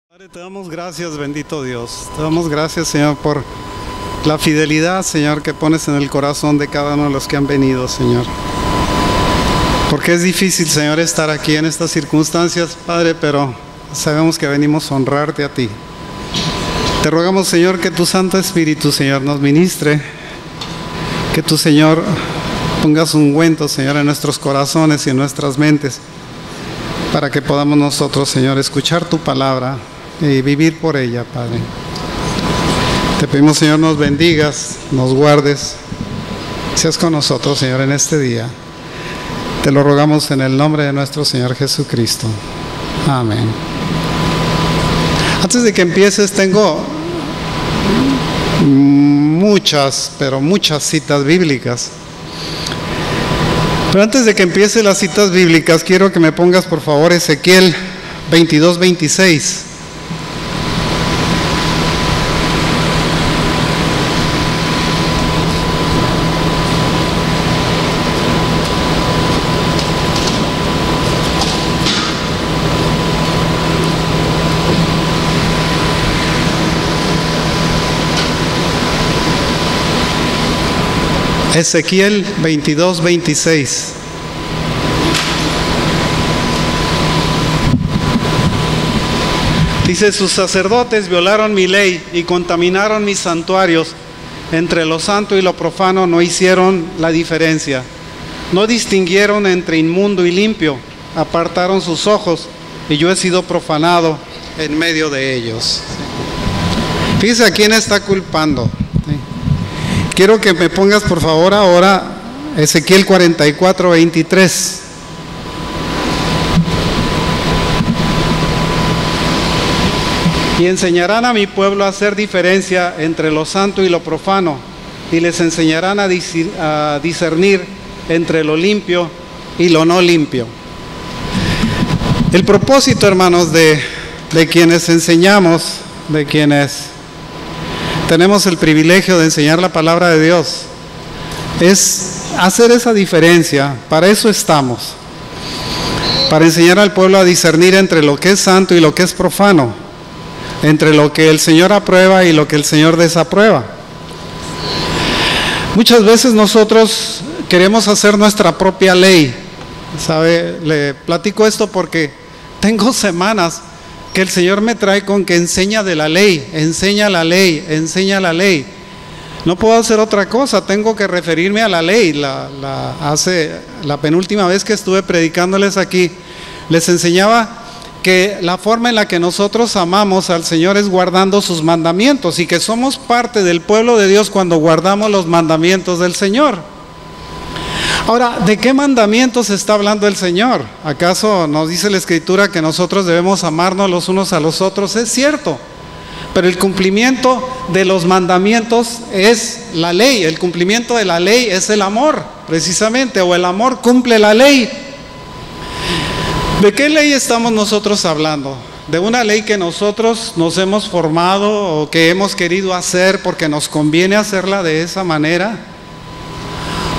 Padre, te damos gracias, bendito Dios. Te damos gracias, Señor, por la fidelidad, Señor, que pones en el corazón de cada uno de los que han venido, Señor. Porque es difícil, Señor, estar aquí en estas circunstancias, Padre, pero sabemos que venimos a honrarte a ti. Te rogamos, Señor, que tu Santo Espíritu, Señor, nos ministre. Que tu, Señor, pongas ungüento, Señor, en nuestros corazones y en nuestras mentes, para que podamos nosotros, Señor, escuchar tu palabra y vivir por ella, Padre. Te pedimos, Señor, nos bendigas, nos guardes, seas con nosotros, Señor, en este día. Te lo rogamos en el nombre de nuestro Señor Jesucristo. Amén. Antes de que empieces, tengo muchas, pero muchas citas bíblicas. Pero antes de que empiece las citas bíblicas, quiero que me pongas, por favor, Ezequiel 22:26. Ezequiel 22:26. Dice: sus sacerdotes violaron mi ley y contaminaron mis santuarios. Entre lo santo y lo profano no hicieron la diferencia. No distinguieron entre inmundo y limpio. Apartaron sus ojos y yo he sido profanado en medio de ellos. Fíjese a quién está culpando. Quiero que me pongas, por favor, ahora Ezequiel 44:23. Y enseñarán a mi pueblo a hacer diferencia entre lo santo y lo profano, y les enseñarán a discernir entre lo limpio y lo no limpio. El propósito, hermanos, de quienes enseñamos, de quienes tenemos el privilegio de enseñar la palabra de Dios, es hacer esa diferencia. Para eso estamos, para enseñar al pueblo a discernir entre lo que es santo y lo que es profano, entre lo que el Señor aprueba y lo que el Señor desaprueba. Muchas veces nosotros queremos hacer nuestra propia ley, ¿sabe? Le platico esto porque tengo semanas que el Señor me trae con que enseña de la ley, enseña la ley, enseña la ley. No puedo hacer otra cosa, tengo que referirme a la ley. La penúltima vez que estuve predicándoles aquí, les enseñaba que la forma en la que nosotros amamos al Señor es guardando sus mandamientos, y que somos parte del pueblo de Dios cuando guardamos los mandamientos del Señor. Ahora, ¿de qué mandamientos está hablando el Señor? ¿Acaso nos dice la Escritura que nosotros debemos amarnos los unos a los otros? Es cierto, pero el cumplimiento de los mandamientos es la ley. El cumplimiento de la ley es el amor, precisamente, o el amor cumple la ley. ¿De qué ley estamos nosotros hablando? ¿De una ley que nosotros nos hemos formado o que hemos querido hacer porque nos conviene hacerla de esa manera?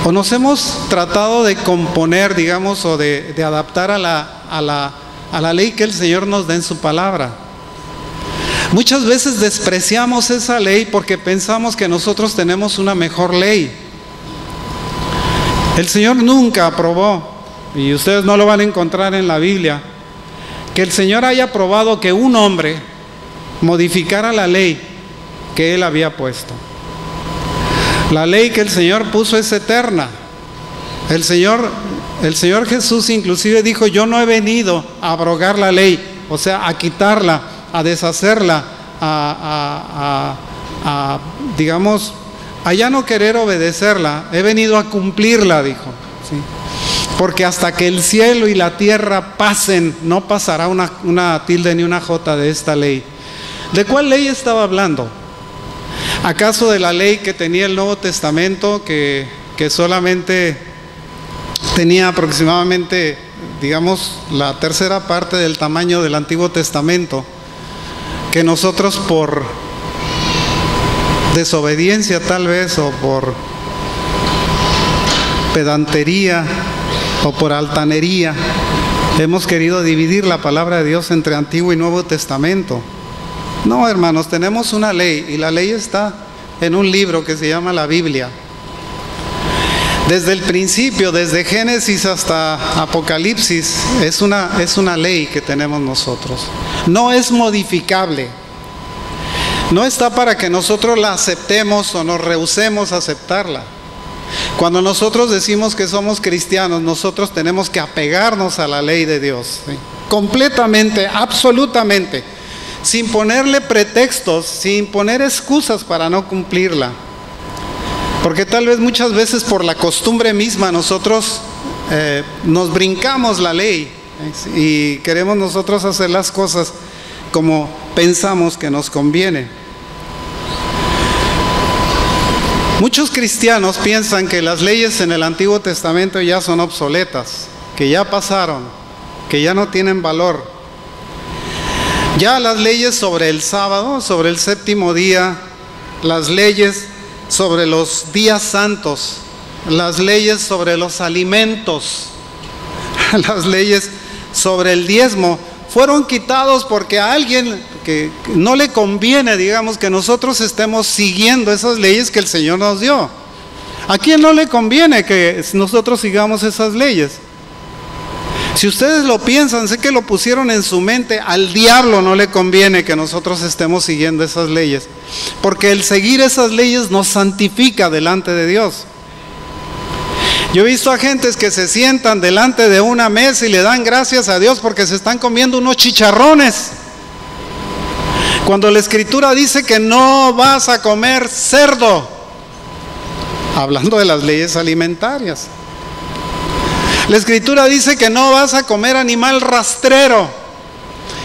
¿O nos hemos tratado de componer, digamos, o de adaptar a la ley que el Señor nos da en su palabra? Muchas veces despreciamos esa ley porque pensamos que nosotros tenemos una mejor ley. El Señor nunca aprobó, y ustedes no lo van a encontrar en la Biblia, que el Señor haya aprobado que un hombre modificara la ley que Él había puesto. La ley que el Señor puso es eterna. El Señor Jesús inclusive dijo: yo no he venido a abrogar la ley, o sea, a quitarla, a deshacerla, digamos, a ya no querer obedecerla. He venido a cumplirla, dijo, ¿sí? Porque hasta que el cielo y la tierra pasen, no pasará una tilde ni una jota de esta ley. ¿De cuál ley estaba hablando? ¿Acaso de la ley que tenía el Nuevo Testamento, que solamente tenía aproximadamente, digamos, la tercera parte del tamaño del Antiguo Testamento, que nosotros por desobediencia tal vez, o por pedantería, o por altanería, hemos querido dividir la palabra de Dios entre Antiguo y Nuevo Testamento? No, hermanos, tenemos una ley y la ley está en un libro que se llama la Biblia. Desde el principio, desde Génesis hasta Apocalipsis, es una ley que tenemos nosotros. No es modificable. No está para que nosotros la aceptemos o nos rehusemos a aceptarla. Cuando nosotros decimos que somos cristianos, nosotros tenemos que apegarnos a la ley de Dios, ¿sí? Completamente, absolutamente, sin ponerle pretextos, sin poner excusas para no cumplirla. Porque tal vez muchas veces por la costumbre misma nosotros nos brincamos la ley, ¿sí? Y queremos nosotros hacer las cosas como pensamos que nos conviene. Muchos cristianos piensan que las leyes en el Antiguo Testamento ya son obsoletas, que ya pasaron, que ya no tienen valor. Ya las leyes sobre el sábado, sobre el séptimo día, las leyes sobre los días santos, las leyes sobre los alimentos, las leyes sobre el diezmo, fueron quitados porque a alguien que no le conviene, digamos, que nosotros estemos siguiendo esas leyes que el Señor nos dio. ¿A quién no le conviene que nosotros sigamos esas leyes? Si ustedes lo piensan, sé que lo pusieron en su mente, al diablo no le conviene que nosotros estemos siguiendo esas leyes, porque el seguir esas leyes nos santifica delante de Dios. Yo he visto a gentes que se sientan delante de una mesa y le dan gracias a Dios porque se están comiendo unos chicharrones, cuando la Escritura dice que no vas a comer cerdo, hablando de las leyes alimentarias. La Escritura dice que no vas a comer animal rastrero,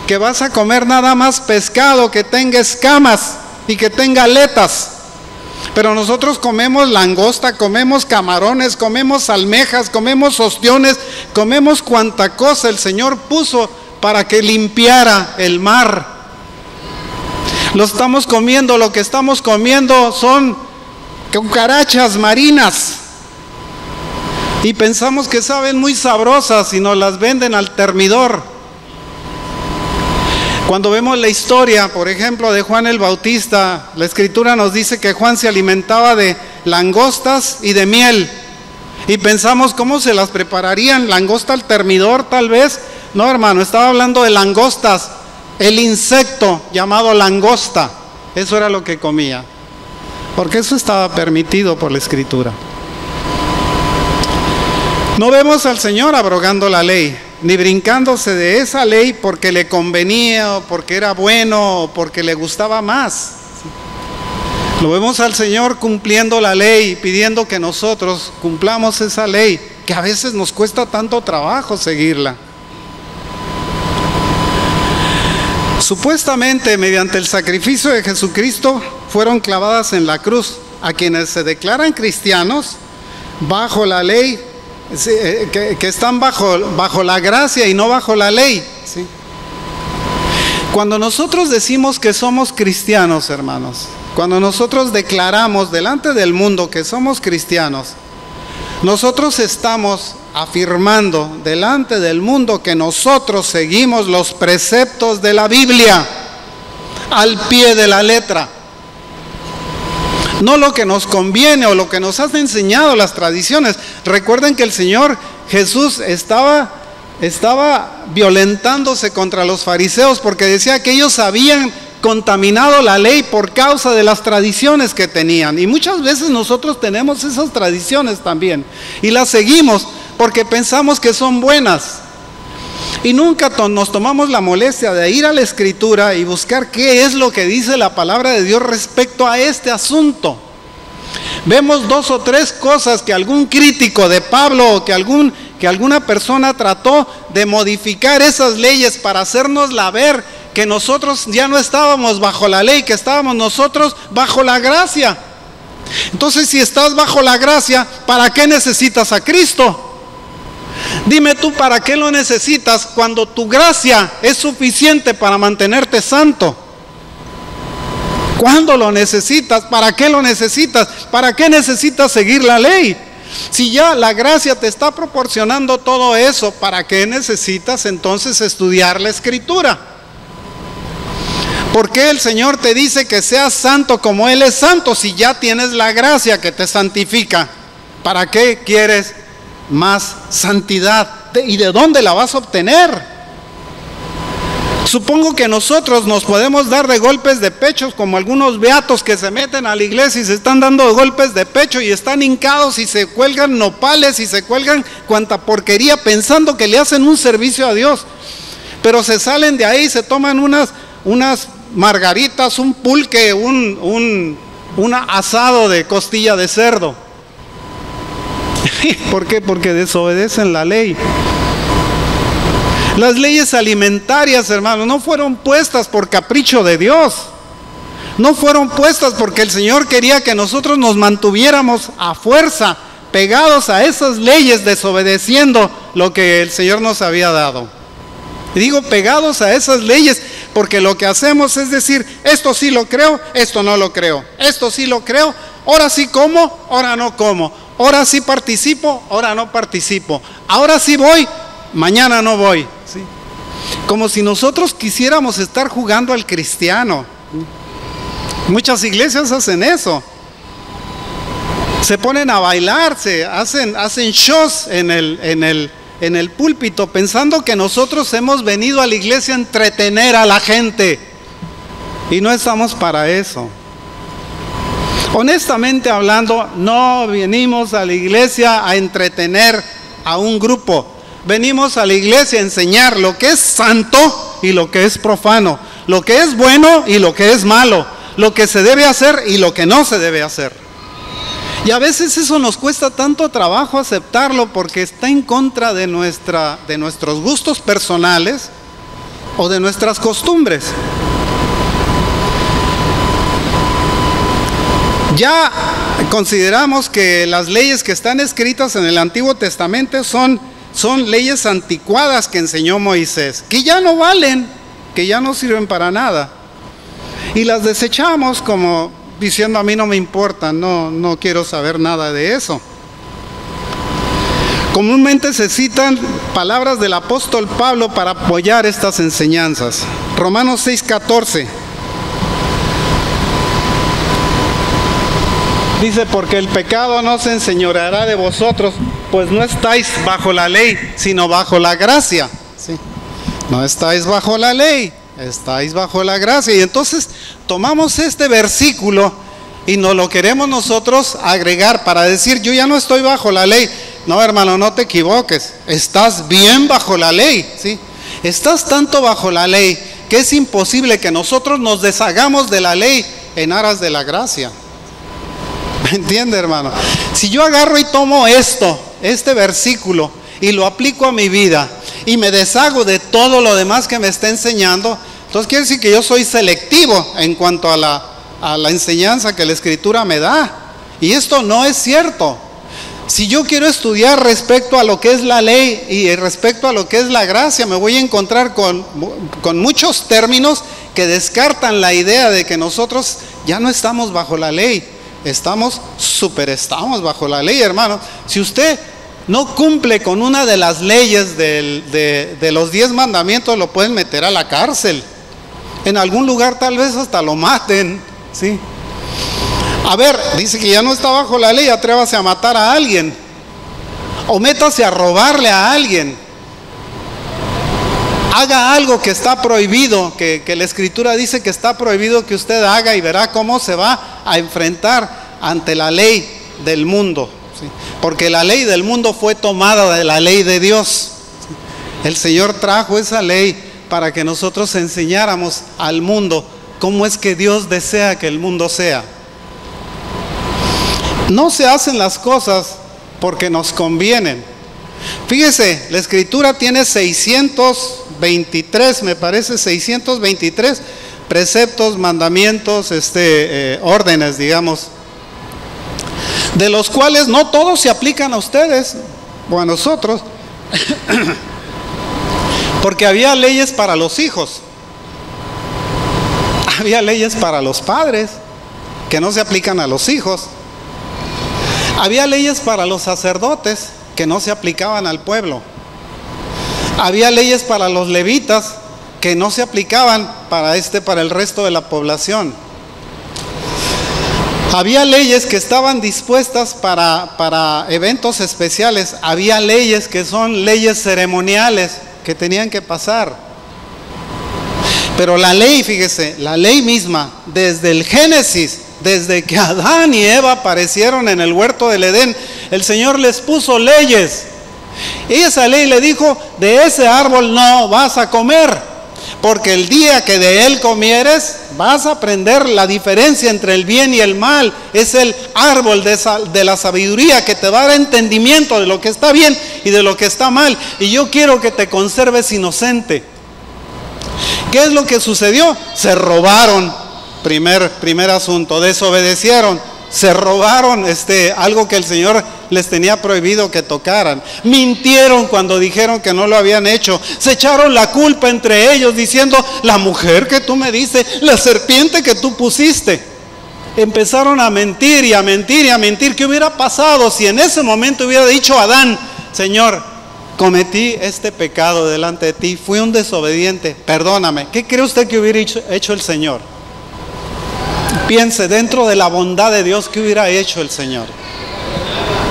que vas a comer nada más pescado que tenga escamas y que tenga aletas. Pero nosotros comemos langosta, comemos camarones, comemos almejas, comemos ostiones, comemos cuanta cosa el Señor puso para que limpiara el mar. Lo estamos comiendo, lo que estamos comiendo son cucarachas marinas. Y pensamos que saben muy sabrosas y nos las venden al termidor. Cuando vemos la historia, por ejemplo, de Juan el Bautista, la Escritura nos dice que Juan se alimentaba de langostas y de miel. Y pensamos, ¿cómo se las prepararían? ¿Langosta al termidor tal vez? No, hermano, estaba hablando de langostas, el insecto llamado langosta. Eso era lo que comía, porque eso estaba permitido por la Escritura. No vemos al Señor abrogando la ley, ni brincándose de esa ley porque le convenía, o porque era bueno, o porque le gustaba más. Lo vemos al Señor cumpliendo la ley, pidiendo que nosotros cumplamos esa ley, que a veces nos cuesta tanto trabajo seguirla. Supuestamente, mediante el sacrificio de Jesucristo, fueron clavadas en la cruz a quienes se declaran cristianos bajo la ley, que están bajo la gracia y no bajo la ley, ¿sí? Cuando nosotros decimos que somos cristianos, hermanos, cuando nosotros declaramos delante del mundo que somos cristianos, nosotros estamos afirmando delante del mundo que nosotros seguimos los preceptos de la Biblia al pie de la letra. No lo que nos conviene o lo que nos han enseñado las tradiciones. Recuerden que el Señor Jesús estaba violentándose contra los fariseos porque decía que ellos habían contaminado la ley por causa de las tradiciones que tenían. Y muchas veces nosotros tenemos esas tradiciones también y las seguimos porque pensamos que son buenas. Y nunca nos tomamos la molestia de ir a la Escritura y buscar qué es lo que dice la palabra de Dios respecto a este asunto. Vemos 2 o 3 cosas que algún crítico de Pablo o que alguna persona trató de modificar esas leyes para hacérnosla ver que nosotros ya no estábamos bajo la ley, que estábamos nosotros bajo la gracia. Entonces, si estás bajo la gracia, ¿para qué necesitas a Cristo? Dime tú, ¿para qué lo necesitas cuando tu gracia es suficiente para mantenerte santo? ¿Cuándo lo necesitas? ¿Para qué lo necesitas? ¿Para qué necesitas seguir la ley? Si ya la gracia te está proporcionando todo eso, ¿para qué necesitas entonces estudiar la Escritura? ¿Por qué el Señor te dice que seas santo como Él es santo si ya tienes la gracia que te santifica? ¿Para qué quieres más santidad? ¿Y de dónde la vas a obtener? Supongo que nosotros nos podemos dar de golpes de pecho como algunos beatos que se meten a la iglesia y se están dando golpes de pecho y están hincados y se cuelgan nopales y se cuelgan cuanta porquería pensando que le hacen un servicio a Dios. Pero se salen de ahí, se toman unas margaritas, un pulque, un asado de costilla de cerdo. ¿Por qué? Porque desobedecen la ley. Las leyes alimentarias, hermanos, no fueron puestas por capricho de Dios. No fueron puestas porque el Señor quería que nosotros nos mantuviéramos a fuerza, pegados a esas leyes, desobedeciendo lo que el Señor nos había dado. Y digo pegados a esas leyes porque lo que hacemos es decir, esto sí lo creo, esto no lo creo. Esto sí lo creo, ahora sí como, ahora no como. Ahora sí participo, ahora no participo. Ahora sí voy, mañana no voy. ¿Sí? Como si nosotros quisiéramos estar jugando al cristiano. Muchas iglesias hacen eso. Se ponen a bailar, hacen shows en el púlpito pensando que nosotros hemos venido a la iglesia a entretener a la gente. Y no estamos para eso. Honestamente hablando, no venimos a la iglesia a entretener a un grupo. Venimos a la iglesia a enseñar lo que es santo y lo que es profano, lo que es bueno y lo que es malo, lo que se debe hacer y lo que no se debe hacer. Y a veces eso nos cuesta tanto trabajo aceptarlo porque está en contra de nuestros gustos personales o de nuestras costumbres. Ya consideramos que las leyes que están escritas en el Antiguo Testamento son leyes anticuadas que enseñó Moisés, que ya no valen, que ya no sirven para nada. Y las desechamos como diciendo, a mí no me importa, no quiero saber nada de eso. Comúnmente se citan palabras del apóstol Pablo para apoyar estas enseñanzas. Romanos 6:14. Dice, porque el pecado no se enseñoreará de vosotros, pues no estáis bajo la ley, sino bajo la gracia. ¿Sí? No estáis bajo la ley, estáis bajo la gracia. Y entonces tomamos este versículo y nos lo queremos nosotros agregar para decir, yo ya no estoy bajo la ley. No, hermano, no te equivoques, estás bien bajo la ley. ¿Sí? Estás tanto bajo la ley que es imposible que nosotros nos deshagamos de la ley en aras de la gracia. ¿Me entiende, hermano? Si yo agarro y tomo este versículo y lo aplico a mi vida y me deshago de todo lo demás que me está enseñando, entonces quiere decir que yo soy selectivo en cuanto a la enseñanza que la Escritura me da. Y esto no es cierto. Si yo quiero estudiar respecto a lo que es la ley y respecto a lo que es la gracia, me voy a encontrar con muchos términos que descartan la idea de que nosotros ya no estamos bajo la ley. Estamos bajo la ley, hermano. Si usted no cumple con una de las leyes de los 10 mandamientos, lo pueden meter a la cárcel. En algún lugar tal vez hasta lo maten. ¿Sí? A ver, dice que ya no está bajo la ley, atrévase a matar a alguien. O métase a robarle a alguien. Haga algo que está prohibido, que la Escritura dice que está prohibido que usted haga, y verá cómo se va a enfrentar ante la ley del mundo. ¿Sí? Porque la ley del mundo fue tomada de la ley de Dios. ¿Sí? El Señor trajo esa ley para que nosotros enseñáramos al mundo cómo es que Dios desea que el mundo sea. No se hacen las cosas porque nos convienen. Fíjese, la Escritura tiene 623, me parece, 623 preceptos, mandamientos, órdenes, digamos, de los cuales no todos se aplican a ustedes o a nosotros, porque había leyes para los hijos, había leyes para los padres que no se aplican a los hijos, había leyes para los sacerdotes que no se aplicaban al pueblo, había leyes para los levitas que no se aplicaban para el resto de la población. Había leyes que estaban dispuestas para eventos especiales. Había leyes que son leyes ceremoniales que tenían que pasar. Pero la ley, fíjese, la ley misma, desde el Génesis, desde que Adán y Eva aparecieron en el huerto del Edén, el Señor les puso leyes. Y esa ley le dijo: de ese árbol no vas a comer, porque el día que de él comieres vas a aprender la diferencia entre el bien y el mal. Es el árbol de la sabiduría que te va a dar entendimiento de lo que está bien y de lo que está mal. Y yo quiero que te conserves inocente. ¿Qué es lo que sucedió? Se robaron, primer asunto, desobedecieron, se robaron algo que el Señor les tenía prohibido que tocaran. Mintieron cuando dijeron que no lo habían hecho. Se echaron la culpa entre ellos diciendo: la mujer que tú me diste, la serpiente que tú pusiste. Empezaron a mentir y a mentir y a mentir. ¿Qué hubiera pasado si en ese momento hubiera dicho Adán: Señor, cometí este pecado delante de ti, fui un desobediente, perdóname? ¿Qué cree usted que hubiera hecho el Señor? Piense, dentro de la bondad de Dios, ¿qué hubiera hecho el Señor?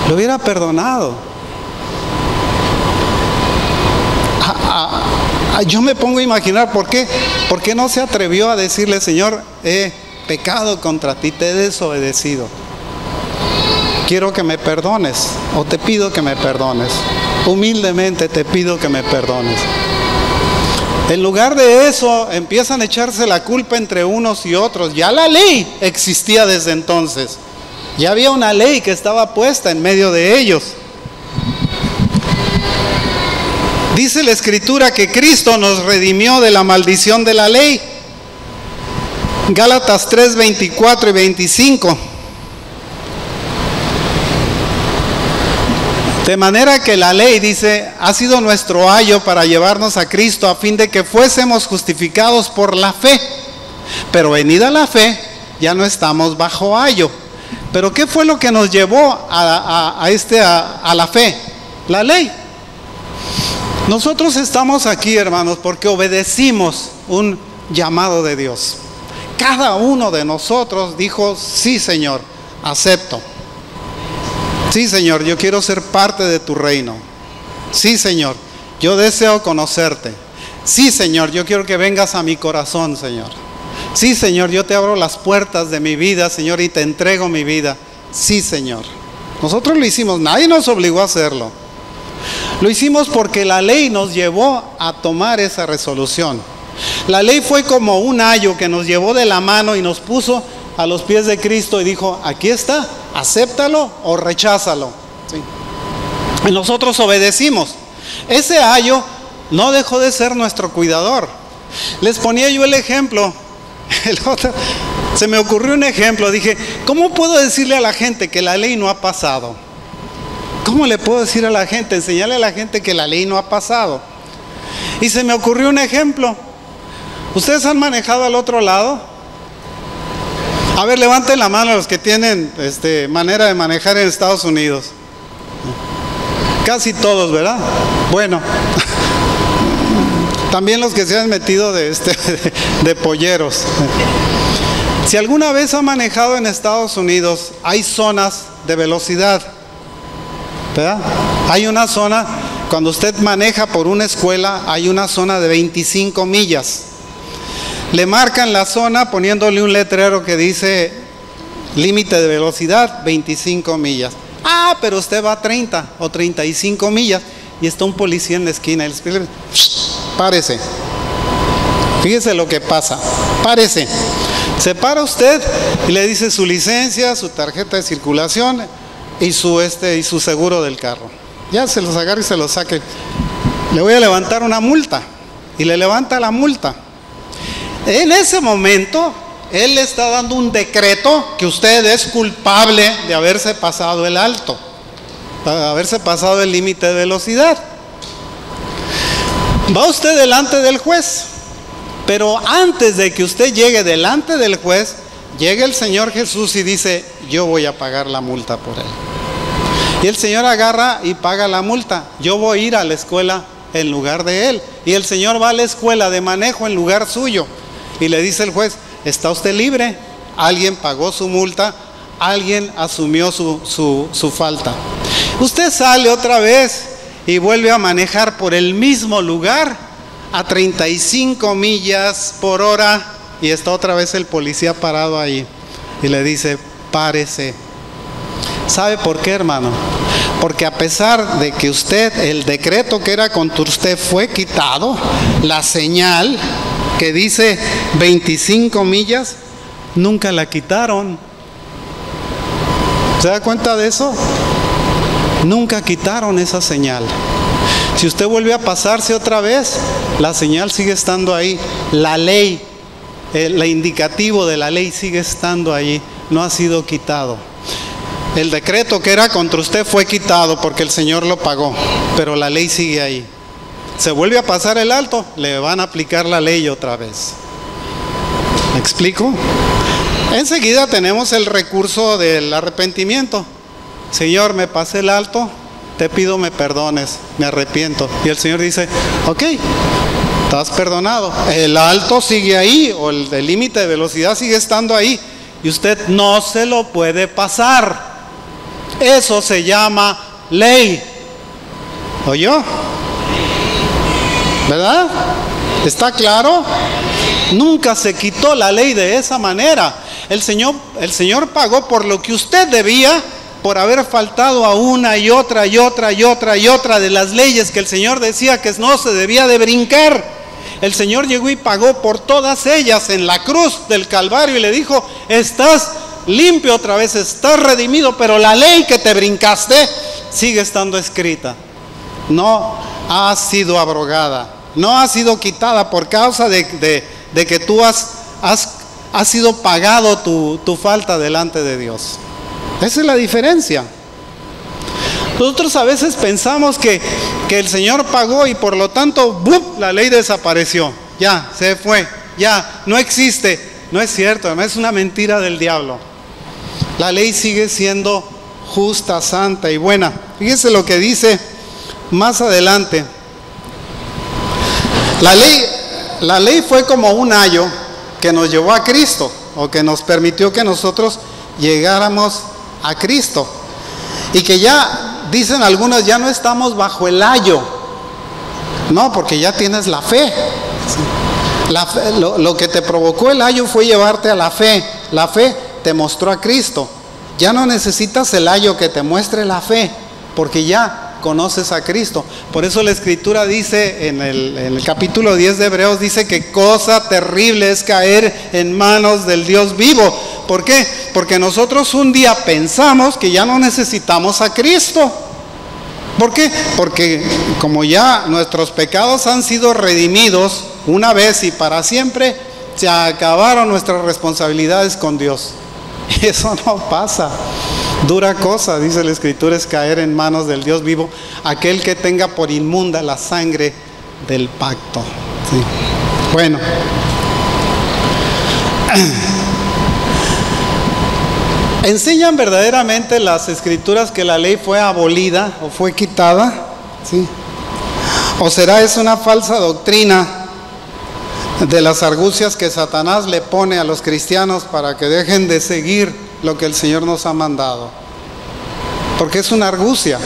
Lo hubiera perdonado. Yo me pongo a imaginar por qué no se atrevió a decirle: Señor, he pecado contra ti, te he desobedecido, quiero que me perdones, o te pido que me perdones, humildemente te pido que me perdones. En lugar de eso, empiezan a echarse la culpa entre unos y otros. Ya la ley existía desde entonces. Ya había una ley que estaba puesta en medio de ellos. Dice la Escritura que Cristo nos redimió de la maldición de la ley. Gálatas 3, 24 y 25. De manera que la ley, dice, ha sido nuestro ayo para llevarnos a Cristo, a fin de que fuésemos justificados por la fe. Pero venida la fe, ya no estamos bajo ayo. Pero ¿qué fue lo que nos llevó a la fe? La ley. Nosotros estamos aquí, hermanos, porque obedecimos un llamado de Dios. Cada uno de nosotros dijo: sí, Señor, acepto. Sí, Señor, yo quiero ser parte de tu reino. Sí, Señor, yo deseo conocerte. Sí, Señor, yo quiero que vengas a mi corazón, Señor. Sí, Señor, yo te abro las puertas de mi vida, Señor, y te entrego mi vida. Sí, Señor. Nosotros lo hicimos, nadie nos obligó a hacerlo. Lo hicimos porque la ley nos llevó a tomar esa resolución. La ley fue como un ayo que nos llevó de la mano y nos puso a los pies de Cristo y dijo: aquí está, acéptalo o recházalo. ¿Sí? Y nosotros obedecimos. Ese ayo no dejó de ser nuestro cuidador. Les ponía yo el ejemplo. Se me ocurrió un ejemplo. Dije: ¿cómo puedo decirle a la gente que la ley no ha pasado? ¿Cómo le puedo decir a la gente, enseñarle a la gente que la ley no ha pasado? Y se me ocurrió un ejemplo. ¿Ustedes han manejado al otro lado? A ver, levanten la mano los que tienen manera de manejar en Estados Unidos. Casi todos, ¿verdad? Bueno, también los que se han metido de polleros. Si alguna vez ha manejado en Estados Unidos, hay zonas de velocidad, ¿verdad? Hay una zona, cuando usted maneja por una escuela, hay una zona de 25 millas. Le marcan la zona poniéndole un letrero que dice: límite de velocidad 25 millas. Ah, pero usted va a 30 o 35 millas y está un policía en la esquina y le dice: párese. Fíjese lo que pasa. Párese. Se para usted y le dice su licencia, su tarjeta de circulación y su seguro del carro. Ya se los agarra y se los saque. Le voy a levantar una multa. Y le levanta la multa. En ese momento, él le está dando un decreto que usted es culpable de haberse pasado el alto, de haberse pasado el límite de velocidad. Va usted delante del juez, pero antes de que usted llegue delante del juez, llega el Señor Jesús y dice: yo voy a pagar la multa por él. Y el Señor agarra y paga la multa. Yo voy a ir a la escuela en lugar de él. Y el señor va a la escuela de manejo en lugar suyo. Y le dice el juez, está usted libre. Alguien pagó su multa, alguien asumió su falta. Usted sale otra vez y vuelve a manejar por el mismo lugar a 35 millas por hora y está otra vez el policía parado ahí y le dice, párese. ¿Sabe por qué, hermano? Porque a pesar de que el decreto que era contra usted fue quitado, la señal que dice 25 millas, nunca la quitaron. ¿Se da cuenta de eso? Nunca quitaron esa señal. Si usted vuelve a pasarse otra vez, la señal sigue estando ahí. La ley, el indicativo de la ley sigue estando ahí. No ha sido quitado. El decreto que era contra usted fue quitado porque el Señor lo pagó, pero la ley sigue ahí. Se vuelve a pasar el alto, le van a aplicar la ley otra vez. ¿Me explico? Enseguida tenemos el recurso del arrepentimiento. Señor, me pasé el alto, te pido me perdones, me arrepiento. Y el Señor dice, ok, estás perdonado. El alto sigue ahí, o el límite de velocidad sigue estando ahí, y usted no se lo puede pasar. Eso se llama ley. ¿Oyó? ¿Verdad? ¿Está claro? Nunca se quitó la ley de esa manera. El Señor pagó por lo que usted debía, por haber faltado a una y otra y otra y otra y otra de las leyes que el Señor decía que no se debía de brincar. El Señor llegó y pagó por todas ellas en la cruz del Calvario y le dijo, estás limpio otra vez, estás redimido, pero la ley que te brincaste sigue estando escrita. No ha sido abrogada, no ha sido quitada por causa de que tú has sido pagado tu falta delante de Dios. Esa es la diferencia. Nosotros a veces pensamos que el Señor pagó y por lo tanto ¡bum!, la ley desapareció, ya, se fue, ya, no existe. No es cierto, además es una mentira del diablo. La ley sigue siendo justa, santa y buena. Fíjese lo que dice más adelante. La ley fue como un ayo que nos llevó a Cristo, o que nos permitió que nosotros llegáramos a Cristo. Y que ya, dicen algunos, ya no estamos bajo el ayo. No, porque ya tienes la fe. Lo que te provocó el ayo fue llevarte a la fe. La fe te mostró a Cristo. Ya no necesitas el ayo que te muestre la fe, porque ya conoces a Cristo. Por eso la Escritura dice en el capítulo 10 de Hebreos, dice que cosa terrible es caer en manos del Dios vivo. ¿Por qué? Porque nosotros un día pensamos que ya no necesitamos a Cristo. ¿Por qué? Porque como ya nuestros pecados han sido redimidos una vez y para siempre, se acabaron nuestras responsabilidades con Dios. Y eso no pasa. Dura cosa, dice la Escritura, es caer en manos del Dios vivo, aquel que tenga por inmunda la sangre del pacto. Sí. Bueno. ¿Enseñan verdaderamente las Escrituras que la ley fue abolida o fue quitada? ¿Sí? ¿O será eso una falsa doctrina de las argucias que Satanás le pone a los cristianos para que dejen de seguir lo que el Señor nos ha mandado? Porque es una argucia.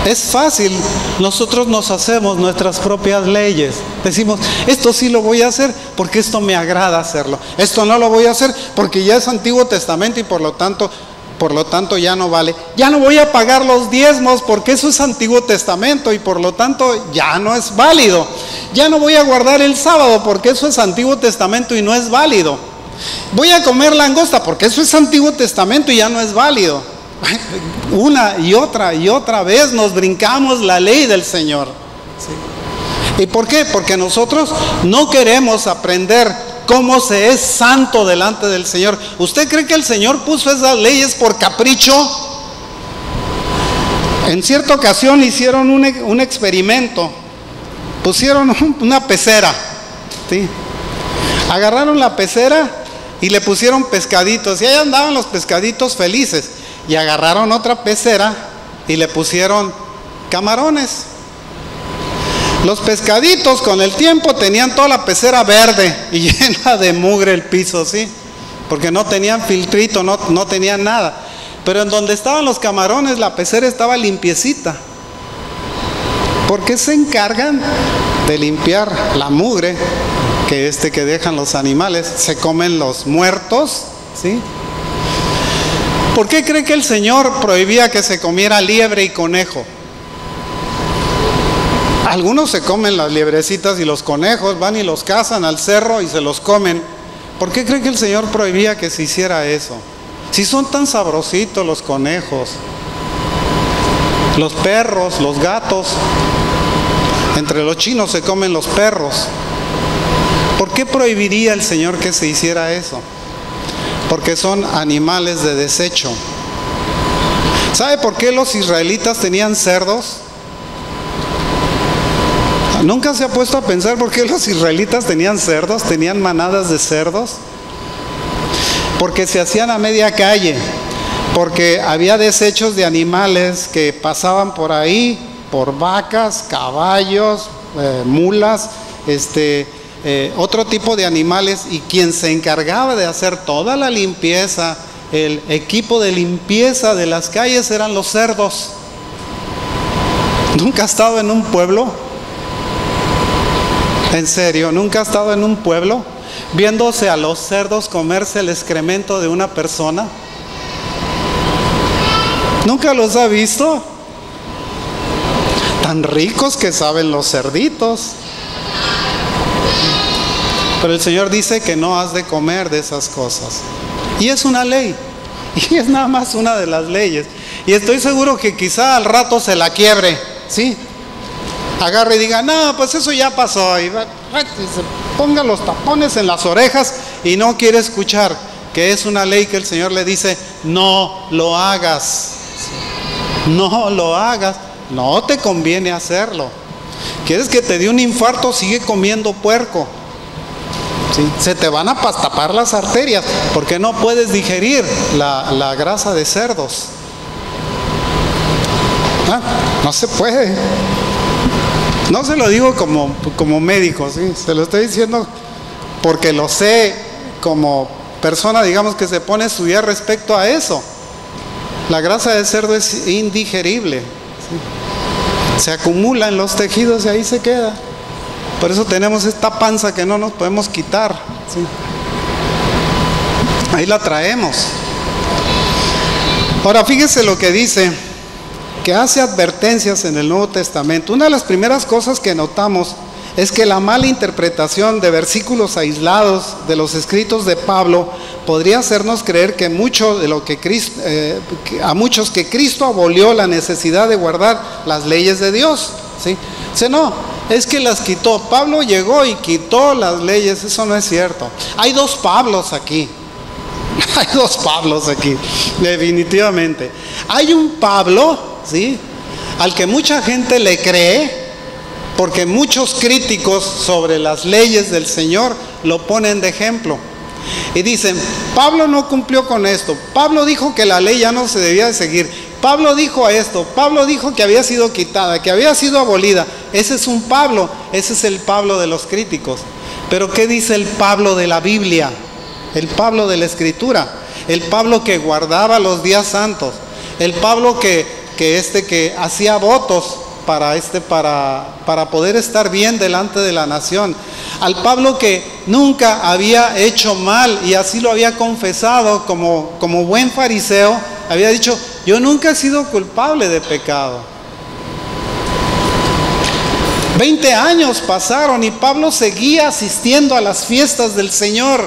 Es fácil, nosotros nos hacemos nuestras propias leyes. Decimos, esto sí lo voy a hacer porque esto me agrada hacerlo. Esto no lo voy a hacer porque ya es Antiguo Testamento y por lo tanto ya no vale. Ya no voy a pagar los diezmos porque eso es Antiguo Testamento y por lo tanto ya no es válido. Ya no voy a guardar el sábado porque eso es Antiguo Testamento y no es válido. Voy a comer langosta porque eso es Antiguo Testamento y ya no es válido. Una y otra vez nos brincamos la ley del Señor. ¿Sí? ¿Y por qué? Porque nosotros no queremos aprender cómo se es santo delante del Señor. ¿Usted cree que el Señor puso esas leyes por capricho? En cierta ocasión hicieron un experimento. Pusieron una pecera, ¿sí? Agarraron la pecera y le pusieron pescaditos y ahí andaban los pescaditos felices. Y agarraron otra pecera y le pusieron camarones. Los pescaditos con el tiempo tenían toda la pecera verde y llena de mugre el piso, ¿sí? Porque no tenían filtrito, no tenían nada. Pero en donde estaban los camarones, la pecera estaba limpiecita. ¿Por qué se encargan de limpiar la mugre que dejan los animales? Se comen los muertos, ¿sí? ¿Por qué cree que el Señor prohibía que se comiera liebre y conejo? Algunos se comen las liebrecitas y los conejos, van y los cazan al cerro y se los comen. ¿Por qué cree que el Señor prohibía que se hiciera eso? Si son tan sabrositos los conejos, los perros, los gatos. Entre los chinos se comen los perros. ¿Por qué prohibiría el Señor que se hiciera eso? Porque son animales de desecho. ¿Sabe por qué los israelitas tenían cerdos? ¿Nunca se ha puesto a pensar por qué los israelitas tenían cerdos, tenían manadas de cerdos? Porque se hacían a media calle, porque había desechos de animales que pasaban por ahí, por vacas, caballos, mulas, otro tipo de animales, y quien se encargaba de hacer toda la limpieza, el equipo de limpieza de las calles eran los cerdos. ¿Nunca ha estado en un pueblo? ¿En serio? ¿Nunca ha estado en un pueblo viéndose a los cerdos comerse el excremento de una persona? ¿Nunca los ha visto? Tan ricos que saben los cerditos. Pero el Señor dice que no has de comer de esas cosas. Y es una ley. Y es nada más una de las leyes. Y estoy seguro que quizá al rato se la quiebre, ¿sí? Agarre y diga, no, pues eso ya pasó. Y se ponga los tapones en las orejas y no quiere escuchar que es una ley que el Señor le dice, no lo hagas. No lo hagas. No te conviene hacerlo. ¿Quieres que te dé un infarto? Sigue comiendo puerco. ¿Sí? Se te van a tapar las arterias porque no puedes digerir la grasa de cerdos. No se puede. No se lo digo como médico, ¿sí? Se lo estoy diciendo porque lo sé como persona, digamos, que se pone a estudiar respecto a eso. La grasa de cerdo es indigerible, ¿sí? Se acumula en los tejidos y ahí se queda. Por eso tenemos esta panza que no nos podemos quitar, ¿sí? Ahí la traemos. Ahora fíjese lo que dice, que hace advertencias en el Nuevo Testamento. Una de las primeras cosas que notamos es que la mala interpretación de versículos aislados de los escritos de Pablo podría hacernos creer que mucho de lo que a muchos que Cristo abolió la necesidad de guardar las leyes de Dios, ¿sí? Dice, no, es que las quitó. Pablo llegó y quitó las leyes. Eso no es cierto. Hay dos Pablos aquí. Hay dos Pablos aquí, definitivamente. Hay un Pablo, ¿sí?, al que mucha gente le cree, porque muchos críticos sobre las leyes del Señor lo ponen de ejemplo. Y dicen, Pablo no cumplió con esto. Pablo dijo que la ley ya no se debía de seguir. Pablo dijo esto. Pablo dijo que había sido quitada, que había sido abolida. Ese es un Pablo. Ese es el Pablo de los críticos. Pero ¿qué dice el Pablo de la Biblia? El Pablo de la Escritura. El Pablo que guardaba los días santos. El Pablo que hacía votos para poder estar bien delante de la nación. Al Pablo que nunca había hecho mal y así lo había confesado como buen fariseo, había dicho, yo nunca he sido culpable de pecado. 20 años pasaron y Pablo seguía asistiendo a las fiestas del Señor.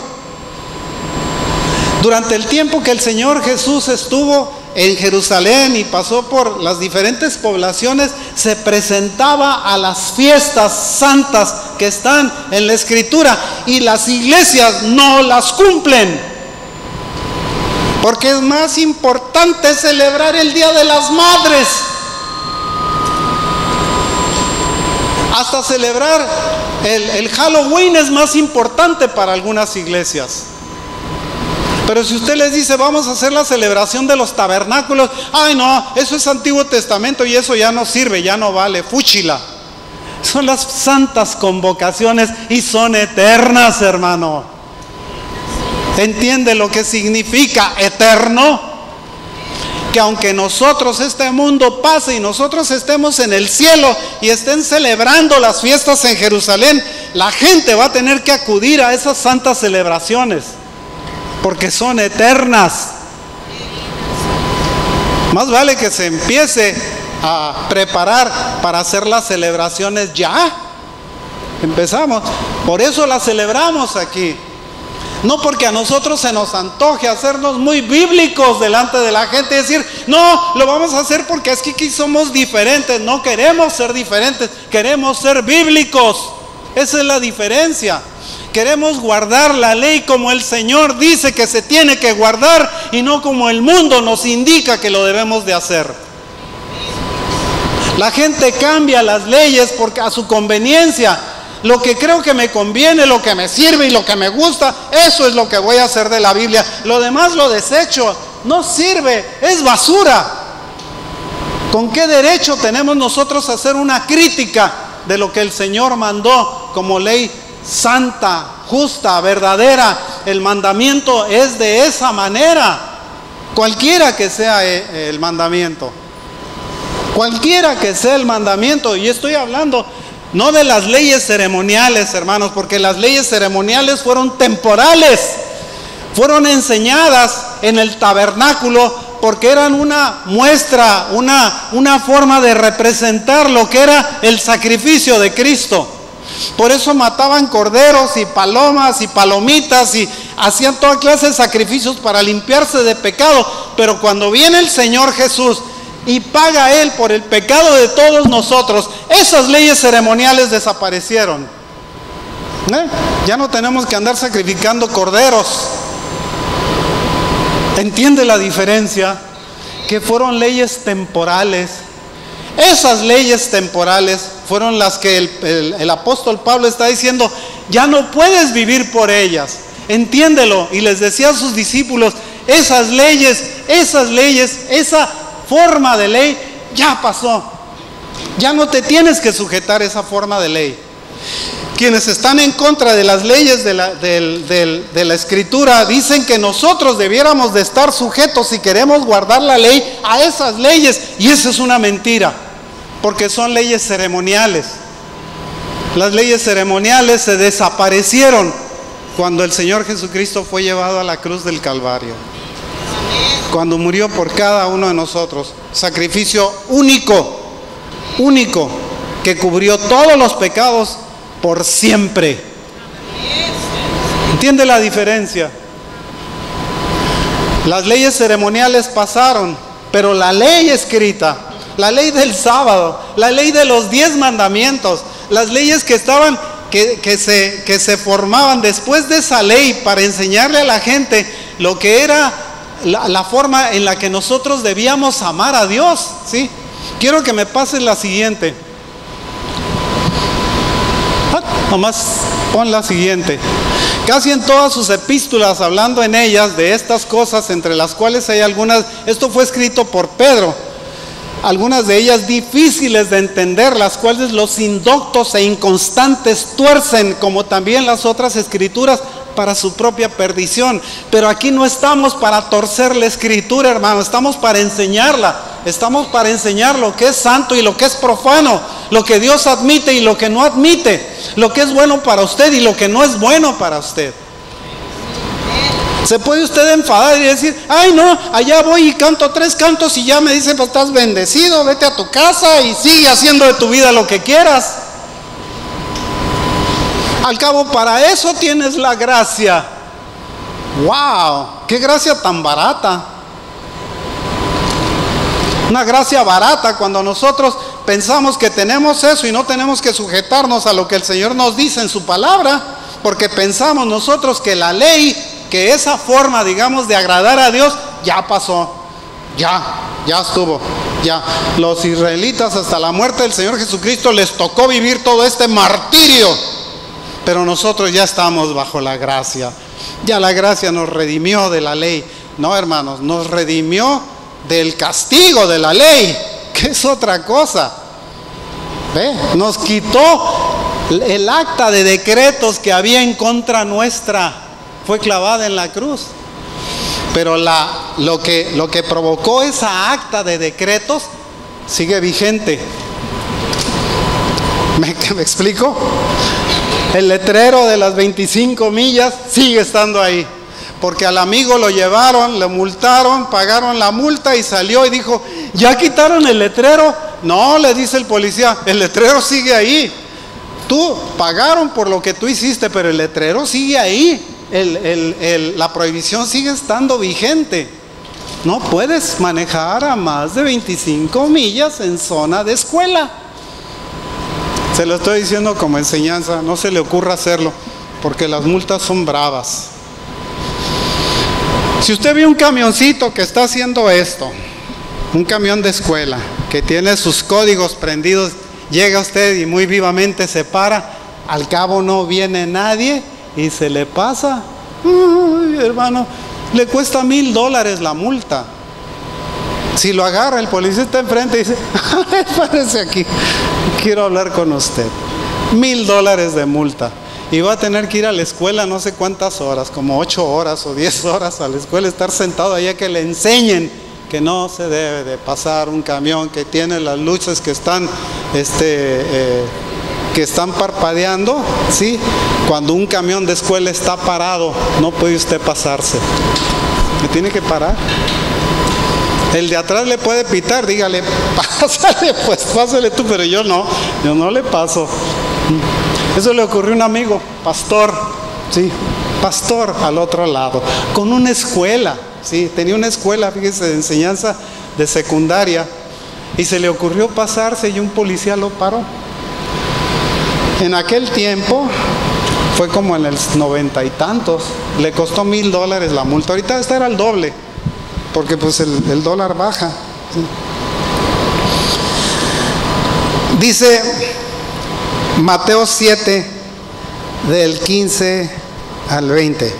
Durante el tiempo que el Señor Jesús estuvo en Jerusalén y pasó por las diferentes poblaciones, se presentaba a las fiestas santas que están en la Escritura, y las iglesias no las cumplen, porque es más importante celebrar el Día de las Madres. Hasta celebrar el Halloween es más importante para algunas iglesias. Pero si usted les dice, vamos a hacer la celebración de los tabernáculos, ay no, eso es Antiguo Testamento y eso ya no sirve, ya no vale, fúchila. Son las santas convocaciones y son eternas, hermano. ¿Entiende lo que significa eterno? Que aunque nosotros, este mundo pase y nosotros estemos en el cielo y estén celebrando las fiestas en Jerusalén, la gente va a tener que acudir a esas santas celebraciones, porque son eternas. Más vale que se empiece a preparar para hacer las celebraciones ya. Empezamos. Por eso las celebramos aquí. No porque a nosotros se nos antoje hacernos muy bíblicos delante de la gente y decir, no, lo vamos a hacer porque es que aquí somos diferentes. No queremos ser diferentes, queremos ser bíblicos. Esa es la diferencia. Queremos guardar la ley como el Señor dice que se tiene que guardar y no como el mundo nos indica que lo debemos de hacer. La gente cambia las leyes porque a su conveniencia. Lo que creo que me conviene, lo que me sirve y lo que me gusta, eso es lo que voy a hacer de la Biblia. Lo demás lo desecho, no sirve, es basura. ¿Con qué derecho tenemos nosotros a hacer una crítica de lo que el Señor mandó como ley santa, justa, verdadera? El mandamiento es de esa manera, cualquiera que sea el mandamiento. Cualquiera que sea el mandamiento, y estoy hablando no de las leyes ceremoniales, hermanos, porque las leyes ceremoniales fueron temporales, fueron enseñadas en el tabernáculo porque eran una muestra, una forma de representar lo que era el sacrificio de Cristo. Por eso mataban corderos y palomas y palomitas y hacían toda clase de sacrificios para limpiarse de pecado. Pero cuando viene el Señor Jesús y paga Él por el pecado de todos nosotros, esas leyes ceremoniales desaparecieron. Ya no tenemos que andar sacrificando corderos. ¿Entiende la diferencia? Que fueron leyes temporales. Esas leyes temporales fueron las que el apóstol Pablo está diciendo, ya no puedes vivir por ellas. Entiéndelo. Y les decía a sus discípulos, esas leyes, esa forma de ley ya pasó. Ya no te tienes que sujetar a esa forma de ley. Quienes están en contra de las leyes de la Escritura dicen que nosotros debiéramos de estar sujetos, si queremos guardar la ley, a esas leyes, y eso es una mentira, porque son leyes ceremoniales. Las leyes ceremoniales se desaparecieron cuando el Señor Jesucristo fue llevado a la cruz del Calvario, cuando murió por cada uno de nosotros. Sacrificio único, que cubrió todos los pecados por siempre. ¿Entiende la diferencia? Las leyes ceremoniales pasaron, pero la ley escrita, la ley del sábado, la ley de los 10 mandamientos, las leyes que estaban, que se formaban después de esa ley para enseñarle a la gente lo que era la forma en la que nosotros debíamos amar a Dios, ¿sí? Quiero que me pases la siguiente. Nomás pon la siguiente. Casi en todas sus epístolas, hablando en ellas de estas cosas, entre las cuales hay algunas, esto fue escrito por Pedro, algunas de ellas difíciles de entender, las cuales los indoctos e inconstantes tuercen, como también las otras escrituras, para su propia perdición. Pero aquí no estamos para torcer la Escritura, hermano, estamos para enseñarla. Estamos para enseñar lo que es santo y lo que es profano, lo que Dios admite y lo que no admite, lo que es bueno para usted y lo que no es bueno para usted. Se puede usted enfadar y decir, ay no, allá voy y canto 3 cantos y ya me dicen, pues estás bendecido, vete a tu casa y sigue haciendo de tu vida lo que quieras. Al cabo, para eso tienes la gracia. ¡Wow! ¡Qué gracia tan barata! Una gracia barata cuando nosotros pensamos que tenemos eso y no tenemos que sujetarnos a lo que el Señor nos dice en su palabra, porque pensamos nosotros que la ley, que esa forma, digamos, de agradar a Dios, ya pasó, ya estuvo, ya. Los israelitas hasta la muerte del Señor Jesucristo les tocó vivir todo este martirio, pero nosotros ya estamos bajo la gracia. Ya la gracia nos redimió de la ley. No, hermanos, nos redimió del castigo de la ley, que es otra cosa. ¿Ve? Nos quitó el acta de decretos que había en contra nuestra. Fue clavada en la cruz. Pero lo que provocó esa acta de decretos sigue vigente. ¿Me explico? El letrero de las 25 millas sigue estando ahí. Porque al amigo lo llevaron, le multaron, pagaron la multa y salió y dijo, ¿ya quitaron el letrero? No, le dice el policía, el letrero sigue ahí. Tú pagaron por lo que tú hiciste, pero el letrero sigue ahí. La prohibición sigue estando vigente. No puedes manejar a más de 25 millas en zona de escuela. Se lo estoy diciendo como enseñanza, no se le ocurra hacerlo, porque las multas son bravas. Si usted ve un camioncito que está haciendo esto, un camión de escuela, que tiene sus códigos prendidos, llega usted y muy vivamente se para, al cabo no viene nadie y se le pasa. Uy, hermano, le cuesta $1,000 la multa. Si lo agarra, el policía está enfrente y dice, párese aquí, quiero hablar con usted. $1,000 de multa. Y va a tener que ir a la escuela no sé cuántas horas, como 8 horas o 10 horas a la escuela, estar sentado allá que le enseñen que no se debe de pasar un camión que tiene las luces que están parpadeando, ¿sí? Cuando un camión de escuela está parado, no puede usted pasarse. Me tiene que parar. El de atrás le puede pitar, dígale, pásale, pues pásale tú, pero yo no le paso. Eso le ocurrió a un amigo, pastor, sí, pastor al otro lado, con una escuela, sí, tenía una escuela, fíjese, de enseñanza de secundaria, y se le ocurrió pasarse y un policía lo paró. En aquel tiempo, fue como en el 90 y tantos, le costó $1,000 la multa. Ahorita esta era el doble, porque pues el dólar baja, ¿sí? Dice Mateo 7, del 15 al 20.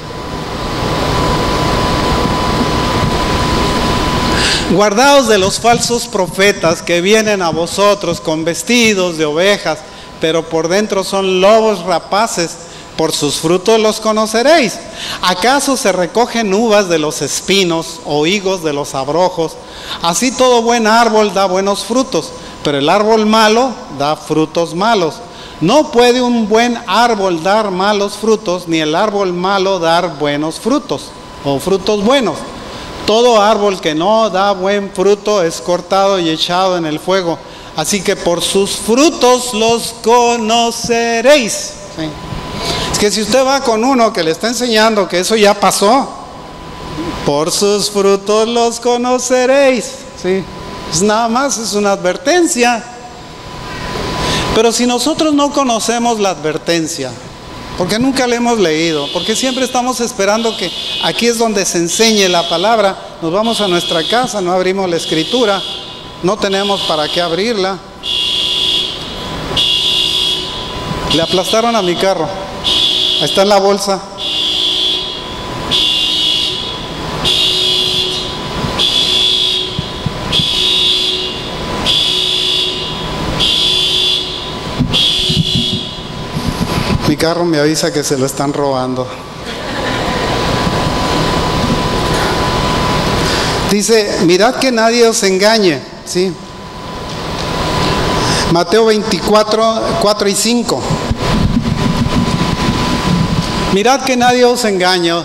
Guardaos de los falsos profetas que vienen a vosotros con vestidos de ovejas, pero por dentro son lobos rapaces. Por sus frutos los conoceréis. ¿Acaso se recogen uvas de los espinos o higos de los abrojos? Así todo buen árbol da buenos frutos, pero el árbol malo da frutos malos. No puede un buen árbol dar malos frutos, ni el árbol malo dar buenos frutos o frutos buenos. Todo árbol que no da buen fruto es cortado y echado en el fuego. Así que por sus frutos los conoceréis. ¿Sí? Es que si usted va con uno que le está enseñando que eso ya pasó, por sus frutos los conoceréis. ¿Sí? Es nada más, es una advertencia. Pero si nosotros no conocemos la advertencia, porque nunca la hemos leído, porque siempre estamos esperando que aquí es donde se enseñe la palabra, nos vamos a nuestra casa, no abrimos la escritura, no tenemos para qué abrirla. Le aplastaron a mi carro, ahí está en la bolsa. Mi carro me avisa que se lo están robando. Dice, mirad que nadie os engañe, ¿sí? Mateo 24, 4 y 5. Mirad que nadie os engañe,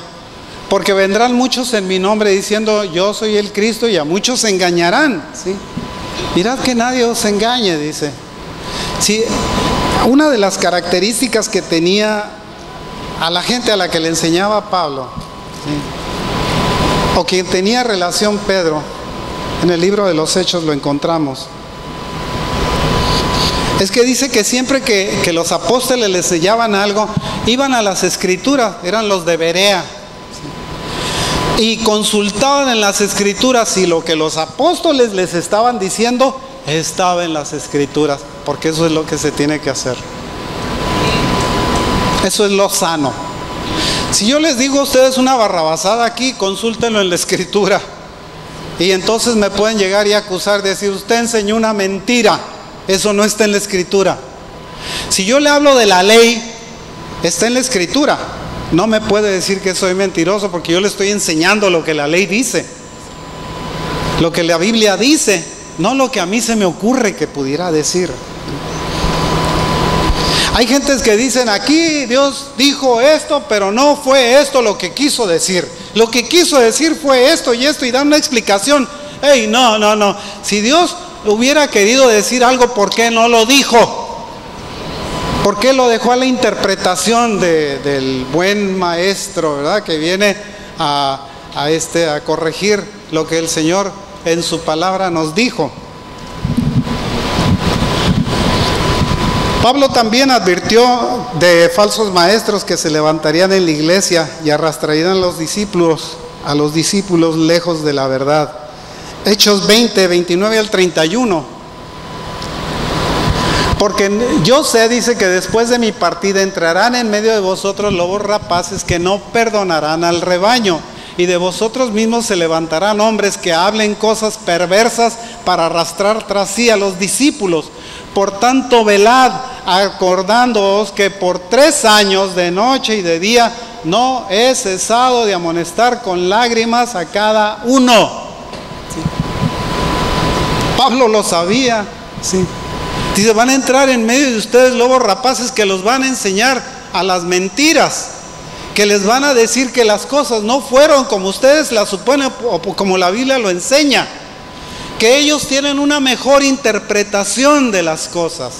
porque vendrán muchos en mi nombre diciendo, yo soy el Cristo, y a muchos se engañarán, ¿sí? Mirad que nadie os engañe, dice. Sí, una de las características que tenía a la gente a la que le enseñaba Pablo, ¿sí? O quien tenía relación Pedro, en el libro de los Hechos lo encontramos, es que dice que siempre que los apóstoles les enseñaban algo, iban a las escrituras, eran los de Berea, ¿sí? Y consultaban en las escrituras si lo que los apóstoles les estaban diciendo estaba en las escrituras, porque eso es lo que se tiene que hacer. Eso es lo sano. Si yo les digo a ustedes una barrabasada aquí, consúltenlo en la escritura, y entonces me pueden llegar y acusar de decir, usted enseñó una mentira. Eso no está en la Escritura. Si yo le hablo de la ley, está en la Escritura. No me puede decir que soy mentiroso porque yo le estoy enseñando lo que la ley dice, lo que la Biblia dice, no lo que a mí se me ocurre que pudiera decir. Hay gentes que dicen, aquí Dios dijo esto, pero no fue esto lo que quiso decir. Lo que quiso decir fue esto y esto, y dan una explicación. Hey, no. Si Dios hubiera querido decir algo, ¿por qué no lo dijo? ¿Por qué lo dejó a la interpretación del buen maestro, ¿verdad? Que viene a corregir lo que el Señor en su palabra nos dijo. Pablo también advirtió de falsos maestros que se levantarían en la iglesia y arrastrarían a los discípulos lejos de la verdad. Hechos 20, 29 al 31. Porque yo sé, dice, que después de mi partida entrarán en medio de vosotros lobos rapaces que no perdonarán al rebaño. Y de vosotros mismos se levantarán hombres que hablen cosas perversas para arrastrar tras sí a los discípulos. Por tanto, velad, acordándoos que por 3 años de noche y de día no he cesado de amonestar con lágrimas a cada uno. ¿Sí? Pablo lo sabía. ¿Sí? Dice, van a entrar en medio de ustedes lobos rapaces que los van a enseñar a las mentiras, que les van a decir que las cosas no fueron como ustedes las suponen o como la Biblia lo enseña, que ellos tienen una mejor interpretación de las cosas.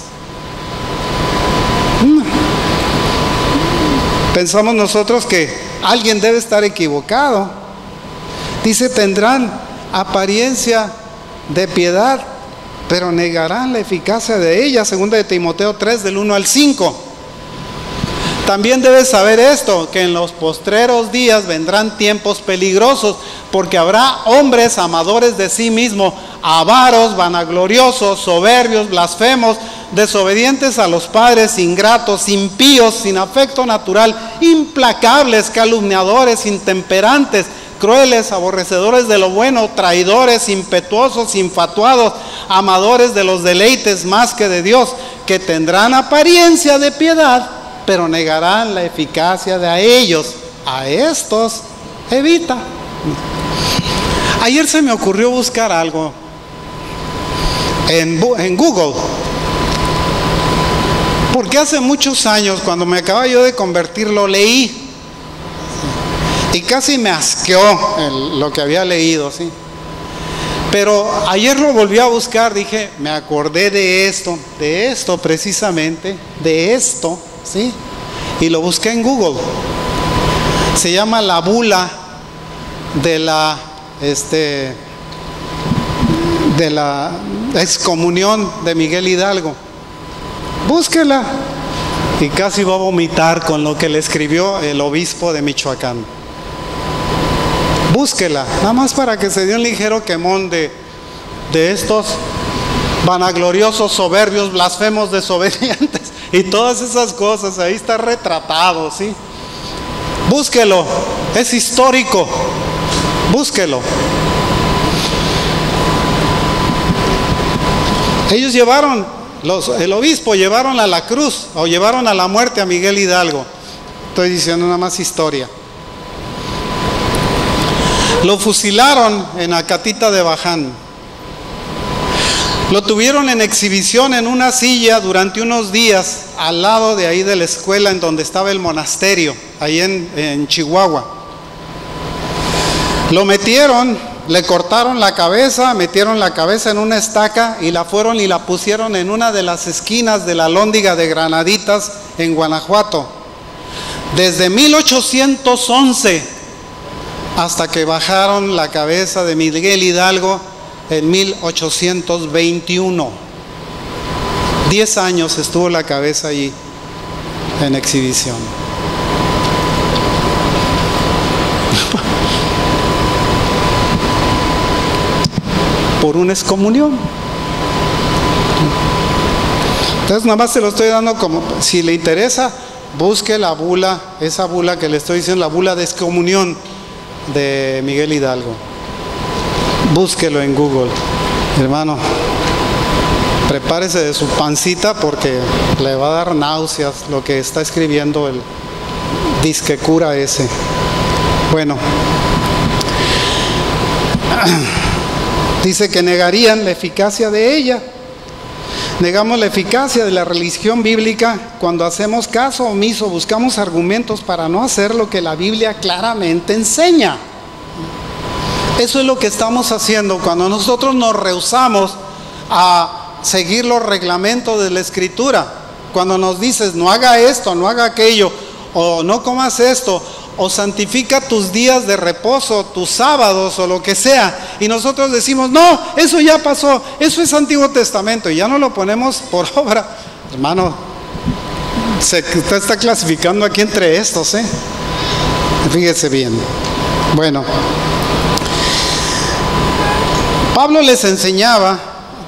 Pensamos nosotros que alguien debe estar equivocado. Dice, tendrán apariencia de piedad, pero negarán la eficacia de ella. Segunda de Timoteo 3, del 1 al 5. También debes saber esto, que en los postreros días vendrán tiempos peligrosos, porque habrá hombres amadores de sí mismos, avaros, vanagloriosos, soberbios, blasfemos, desobedientes a los padres, ingratos, impíos, sin afecto natural, implacables, calumniadores, intemperantes, crueles, aborrecedores de lo bueno, traidores, impetuosos, infatuados, amadores de los deleites más que de Dios, que tendrán apariencia de piedad, pero negarán la eficacia de a ellos. A estos evita. Ayer se me ocurrió buscar algo en Google, porque hace muchos años, cuando me acababa yo de convertir, lo leí y casi me asqueó lo que había leído, ¿sí? Pero ayer lo volví a buscar, dije, me acordé de esto precisamente, de esto, ¿sí? Y lo busqué en Google. Se llama la bula de la excomunión de Miguel Hidalgo. Búsquela. Y casi va a vomitar con lo que le escribió el obispo de Michoacán. Búsquela, nada más para que se dé un ligero quemón de estos vanagloriosos, soberbios, blasfemos, desobedientes y todas esas cosas. Ahí está retratado, ¿sí? Búsquelo, es histórico. Búsquelo. Ellos llevaron, el obispo llevaron a la cruz o llevaron a la muerte a Miguel Hidalgo. Estoy diciendo nada más historia. Lo fusilaron en Acatita de Baján. Lo tuvieron en exhibición en una silla durante unos días al lado de ahí de la escuela en donde estaba el monasterio, ahí en Chihuahua. Lo metieron, le cortaron la cabeza, metieron la cabeza en una estaca y la fueron y la pusieron en una de las esquinas de la Alhóndiga de Granaditas en Guanajuato. Desde 1811 hasta que bajaron la cabeza de Miguel Hidalgo en 1821. 10 años estuvo la cabeza allí en exhibición. Por una excomunión. Entonces nada más se lo estoy dando como, si le interesa, busque la bula, esa bula que le estoy diciendo, la bula de excomunión de Miguel Hidalgo. Búsquelo en Google, hermano. Prepárese de su pancita porque le va a dar náuseas lo que está escribiendo el disque cura ese. Bueno, dice que negarían la eficacia de ella. Negamos la eficacia de la religión bíblica cuando hacemos caso omiso, buscamos argumentos para no hacer lo que la Biblia claramente enseña. Eso es lo que estamos haciendo cuando nosotros nos rehusamos a seguir los reglamentos de la Escritura. Cuando nos dices no haga esto, no haga aquello, o no comas esto, o santifica tus días de reposo, tus sábados o lo que sea, y nosotros decimos no, eso ya pasó, eso es Antiguo Testamento, y ya no lo ponemos por obra. Hermano, usted está clasificando aquí entre estos, fíjese bien. Bueno, Pablo les enseñaba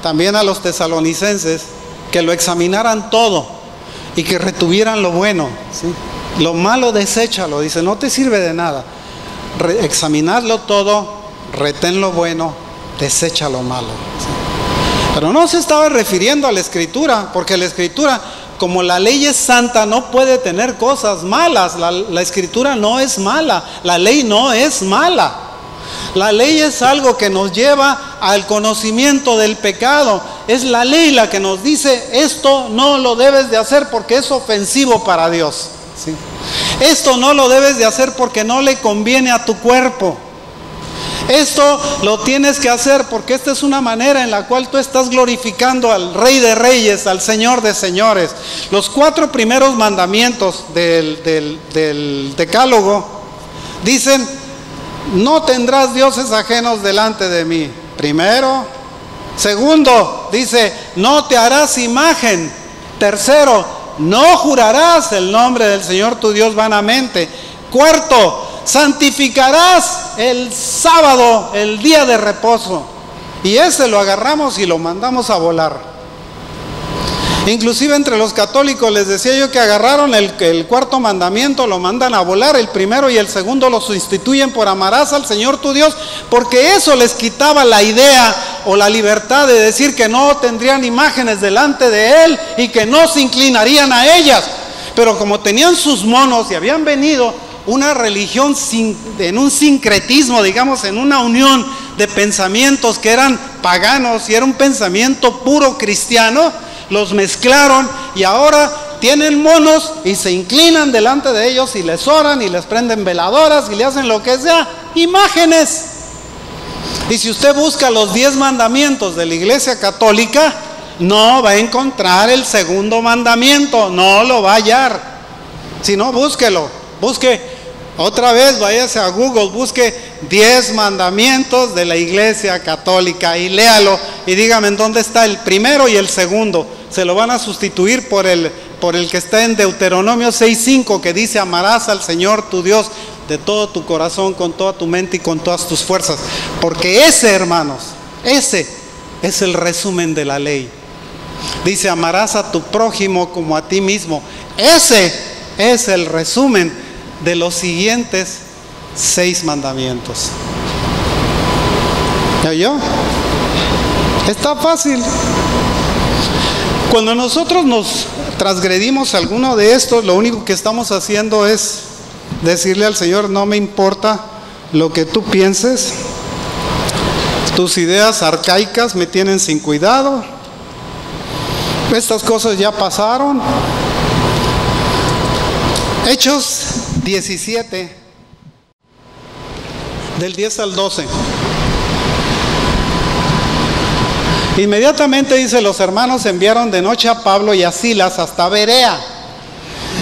también a los tesalonicenses que lo examinaran todo y que retuvieran lo bueno, ¿sí? Lo malo deséchalo, dice, no te sirve de nada. Examinadlo todo, retén lo bueno, desecha lo malo, ¿sí? Pero no se estaba refiriendo a la Escritura, porque la Escritura, como la ley es santa, no puede tener cosas malas. La Escritura no es mala, la ley no es mala. La ley es algo que nos lleva al conocimiento del pecado. Es la ley la que nos dice, esto no lo debes de hacer porque es ofensivo para Dios, ¿sí? Esto no lo debes de hacer porque no le conviene a tu cuerpo. Esto lo tienes que hacer porque esta es una manera en la cual tú estás glorificando al Rey de Reyes, al Señor de Señores. Los 4 primeros mandamientos del Decálogo dicen: no tendrás dioses ajenos delante de mí. Primero. Segundo, dice, no te harás imagen. Tercero, no jurarás el nombre del Señor tu Dios vanamente. Cuarto, santificarás el sábado, el día de reposo. Y ese lo agarramos y lo mandamos a volar. Inclusive entre los católicos les decía yo que agarraron el cuarto mandamiento, lo mandan a volar. El primero y el segundo lo sustituyen por amarás al Señor tu Dios, porque eso les quitaba la idea o la libertad de decir que no tendrían imágenes delante de Él y que no se inclinarían a ellas. Pero como tenían sus monos y habían venido una religión en un sincretismo, digamos, en una unión de pensamientos que eran paganos y era un pensamiento puro cristiano, los mezclaron y ahora tienen monos y se inclinan delante de ellos y les oran y les prenden veladoras y le hacen lo que sea, imágenes. Y si usted busca los 10 mandamientos de la Iglesia Católica, no va a encontrar el segundo mandamiento, no lo va a hallar. Si no, búsquelo, busque otra vez, váyase a Google, busque 10 mandamientos de la Iglesia Católica y léalo y dígame en dónde está el primero y el segundo. Se lo van a sustituir por el que está en Deuteronomio 6:5, que dice: amarás al Señor tu Dios de todo tu corazón, con toda tu mente y con todas tus fuerzas. Porque ese, hermanos, ese es el resumen de la ley. Dice: amarás a tu prójimo como a ti mismo. Ese es el resumen de los siguientes 6 mandamientos. ¿Ya oyó? Está fácil. Cuando nosotros nos transgredimos alguno de estos, lo único que estamos haciendo es decirle al Señor: no me importa lo que tú pienses, tus ideas arcaicas me tienen sin cuidado, estas cosas ya pasaron. Hechos 17, del 10 al 12. Inmediatamente, dice, los hermanos enviaron de noche a Pablo y a Silas hasta Berea.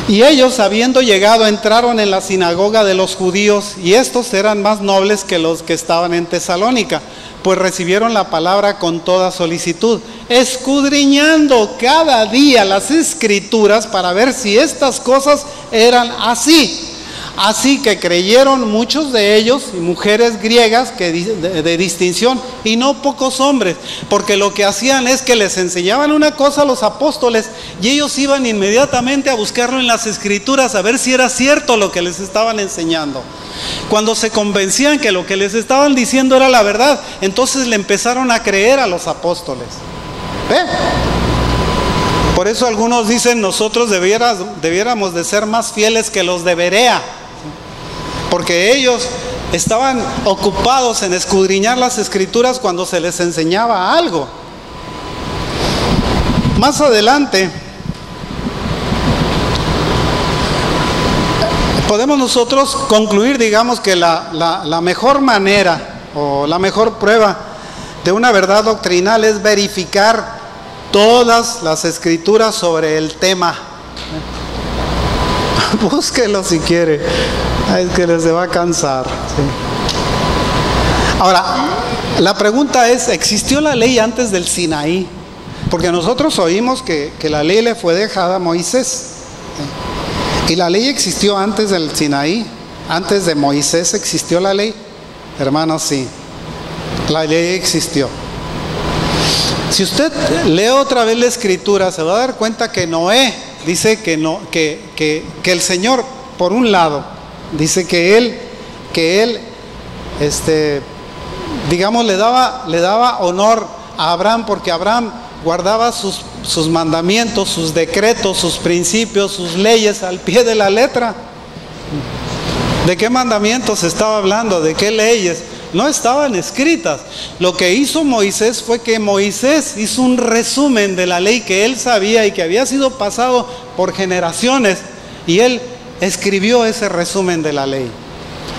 Y ellos, habiendo llegado, entraron en la sinagoga de los judíos, y estos eran más nobles que los que estaban en Tesalónica, pues recibieron la palabra con toda solicitud, escudriñando cada día las Escrituras para ver si estas cosas eran así. Así que creyeron muchos de ellos, y mujeres griegas de distinción, y no pocos hombres, porque lo que hacían es que les enseñaban una cosa a los apóstoles, y ellos iban inmediatamente a buscarlo en las Escrituras, a ver si era cierto lo que les estaban enseñando. Cuando se convencían que lo que les estaban diciendo era la verdad, entonces le empezaron a creer a los apóstoles. ¿Ve? Por eso algunos dicen, nosotros debiéramos de ser más fieles que los de Berea, porque ellos estaban ocupados en escudriñar las Escrituras cuando se les enseñaba algo. Más adelante podemos nosotros concluir, digamos, que la mejor manera o la mejor prueba de una verdad doctrinal es verificar todas las Escrituras sobre el tema. Búsquelo si quiere, es que les va a cansar, ¿sí? Ahora, la pregunta es, ¿existió la ley antes del Sinaí? Porque nosotros oímos que la ley le fue dejada a Moisés, ¿sí? Y la ley existió antes del Sinaí. Antes de Moisés existió la ley. Hermanos, sí, la ley existió. Si usted lee otra vez la Escritura, se va a dar cuenta que Noé dice que el Señor, por un lado, dice que él digamos, le daba honor a Abraham, porque Abraham guardaba sus mandamientos, sus decretos, sus principios, sus leyes al pie de la letra. ¿De qué mandamientos estaba hablando? ¿De qué leyes? No estaban escritas. Lo que hizo Moisés fue que Moisés hizo un resumen de la ley que él sabía y que había sido pasado por generaciones, y él escribió ese resumen de la ley.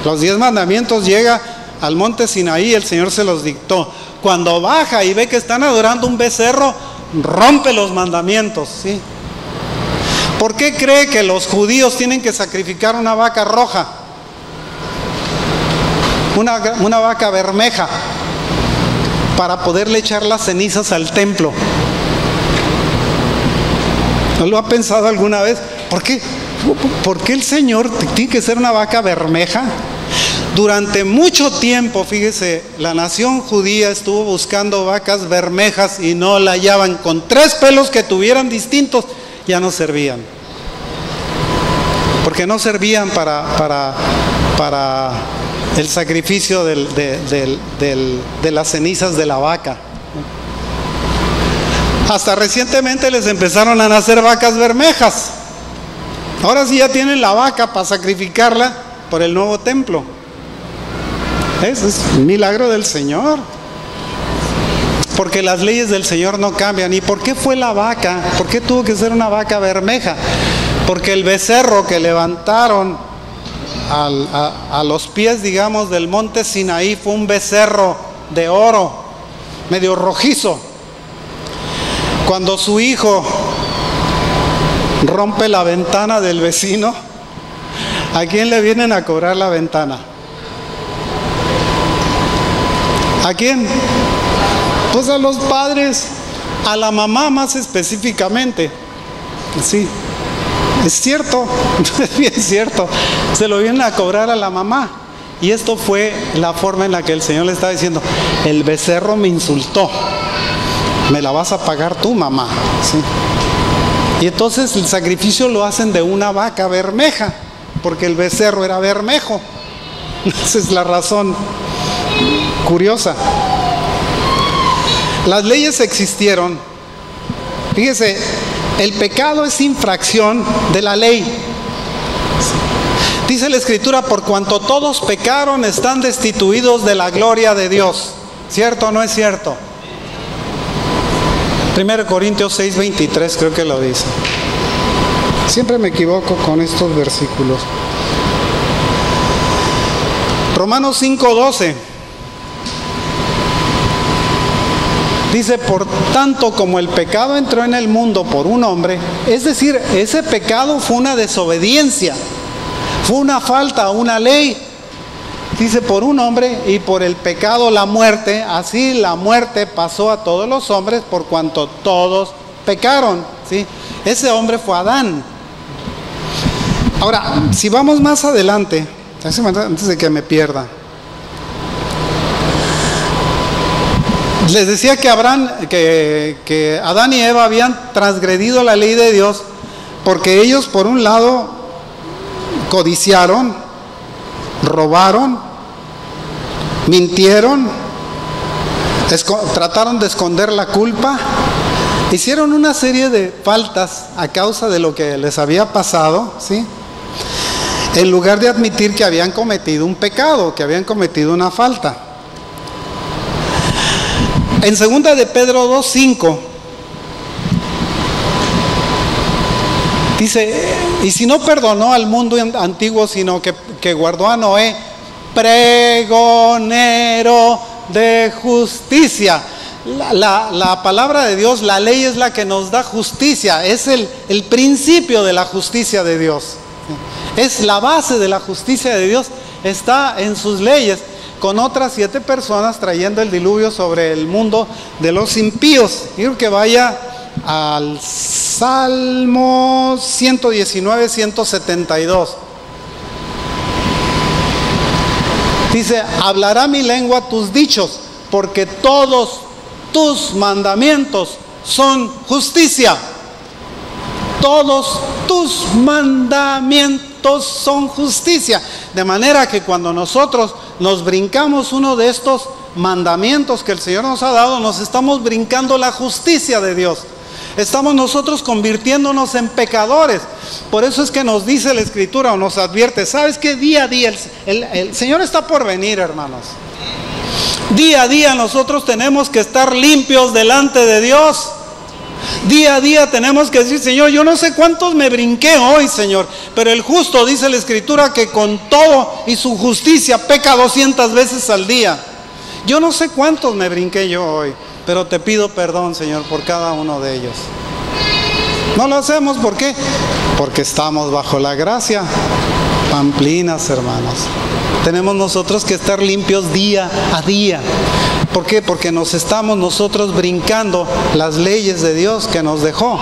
Los 10 mandamientos llega al monte Sinaí, el Señor se los dictó. Cuando baja y ve que están adorando un becerro, rompe los mandamientos, ¿sí? ¿Por qué cree que los judíos tienen que sacrificar una vaca roja? Una vaca bermeja, para poderle echar las cenizas al templo. ¿No lo ha pensado alguna vez? ¿Por qué el Señor tiene que ser una vaca bermeja? Durante mucho tiempo, fíjese, la nación judía estuvo buscando vacas bermejas y no la hallaban. Con 3 pelos que tuvieran distintos, ya no servían. Porque no servían para el sacrificio de las cenizas de la vaca. Hasta recientemente les empezaron a nacer vacas bermejas. Ahora sí ya tienen la vaca para sacrificarla por el nuevo templo. Ese es un milagro del Señor. Porque las leyes del Señor no cambian. ¿Y por qué fue la vaca? ¿Por qué tuvo que ser una vaca bermeja? Porque el becerro que levantaron a los pies, digamos, del monte Sinaí fue un becerro de oro, medio rojizo. Cuando su hijo rompe la ventana del vecino, ¿a quién le vienen a cobrar la ventana? ¿A quién? Pues a los padres, a la mamá más específicamente. Sí, es cierto, es bien cierto. Se lo vienen a cobrar a la mamá. Y esto fue la forma en la que el Señor le estaba diciendo: el becerro me insultó, me la vas a pagar tú, mamá. ¿Sí? Y entonces el sacrificio lo hacen de una vaca bermeja, porque el becerro era bermejo. Esa es la razón curiosa. Las leyes existieron. Fíjese, el pecado es infracción de la ley. Dice la Escritura: por cuanto todos pecaron, están destituidos de la gloria de Dios. ¿Cierto o no es cierto? 1 Corintios 6:23 creo que lo dice. Siempre me equivoco con estos versículos. Romanos 5:12 dice: por tanto, como el pecado entró en el mundo por un hombre, es decir, ese pecado fue una desobediencia, fue una falta a una ley. Dice: por un hombre, y por el pecado la muerte, así la muerte pasó a todos los hombres por cuanto todos pecaron. ¿Sí? Ese hombre fue Adán. Ahora, si vamos más adelante, antes de que me pierda, les decía que Adán y Eva habían transgredido la ley de Dios porque ellos, por un lado, codiciaron, robaron, mintieron, trataron de esconder la culpa, hicieron una serie de faltas a causa de lo que les había pasado, ¿sí? En lugar de admitir que habían cometido un pecado, que habían cometido una falta. En 2 de Pedro 2:5 dice: y si no perdonó al mundo antiguo, sino que guardó a Noé, pregonero de justicia. La palabra de Dios, la ley, es la que nos da justicia, es el principio de la justicia de Dios, es la base de la justicia de Dios, está en sus leyes, con otras 7 personas trayendo el diluvio sobre el mundo de los impíos. Quiero que vaya al Salmo 119, 172. Dice: hablará mi lengua tus dichos, porque todos tus mandamientos son justicia. Todos tus mandamientos son justicia. De manera que cuando nosotros nos brincamos uno de estos mandamientos que el Señor nos ha dado, nos estamos brincando la justicia de Dios. Estamos nosotros convirtiéndonos en pecadores. Por eso es que nos dice la Escritura, o nos advierte: ¿sabes qué? Día a día el Señor está por venir, hermanos. Día a día nosotros tenemos que estar limpios delante de Dios. Día a día tenemos que decir: Señor, yo no sé cuántos me brinqué hoy, Señor, pero el justo, dice la Escritura, que con todo y su justicia peca 200 veces al día. Yo no sé cuántos me brinqué yo hoy, pero te pido perdón, Señor, por cada uno de ellos. No lo hacemos, ¿por qué? Porque estamos bajo la gracia. Pamplinas, hermanos. Tenemos nosotros que estar limpios día a día. ¿Por qué? Porque nos estamos nosotros brincando las leyes de Dios que nos dejó,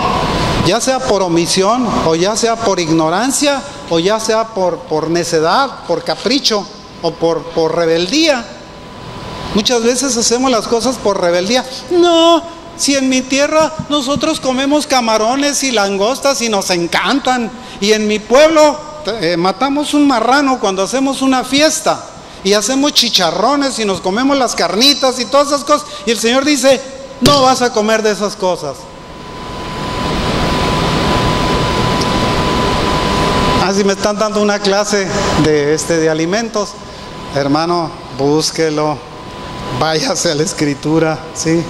ya sea por omisión, o ya sea por ignorancia, o ya sea por necedad, por capricho, o por rebeldía. Muchas veces hacemos las cosas por rebeldía. No, si en mi tierra nosotros comemos camarones y langostas y nos encantan, y en mi pueblo matamos un marrano cuando hacemos una fiesta, y hacemos chicharrones y nos comemos las carnitas y todas esas cosas, y el Señor dice: no vas a comer de esas cosas. Si me están dando una clase de alimentos, hermano, búsquelo, váyase a la Escritura, ¿sí?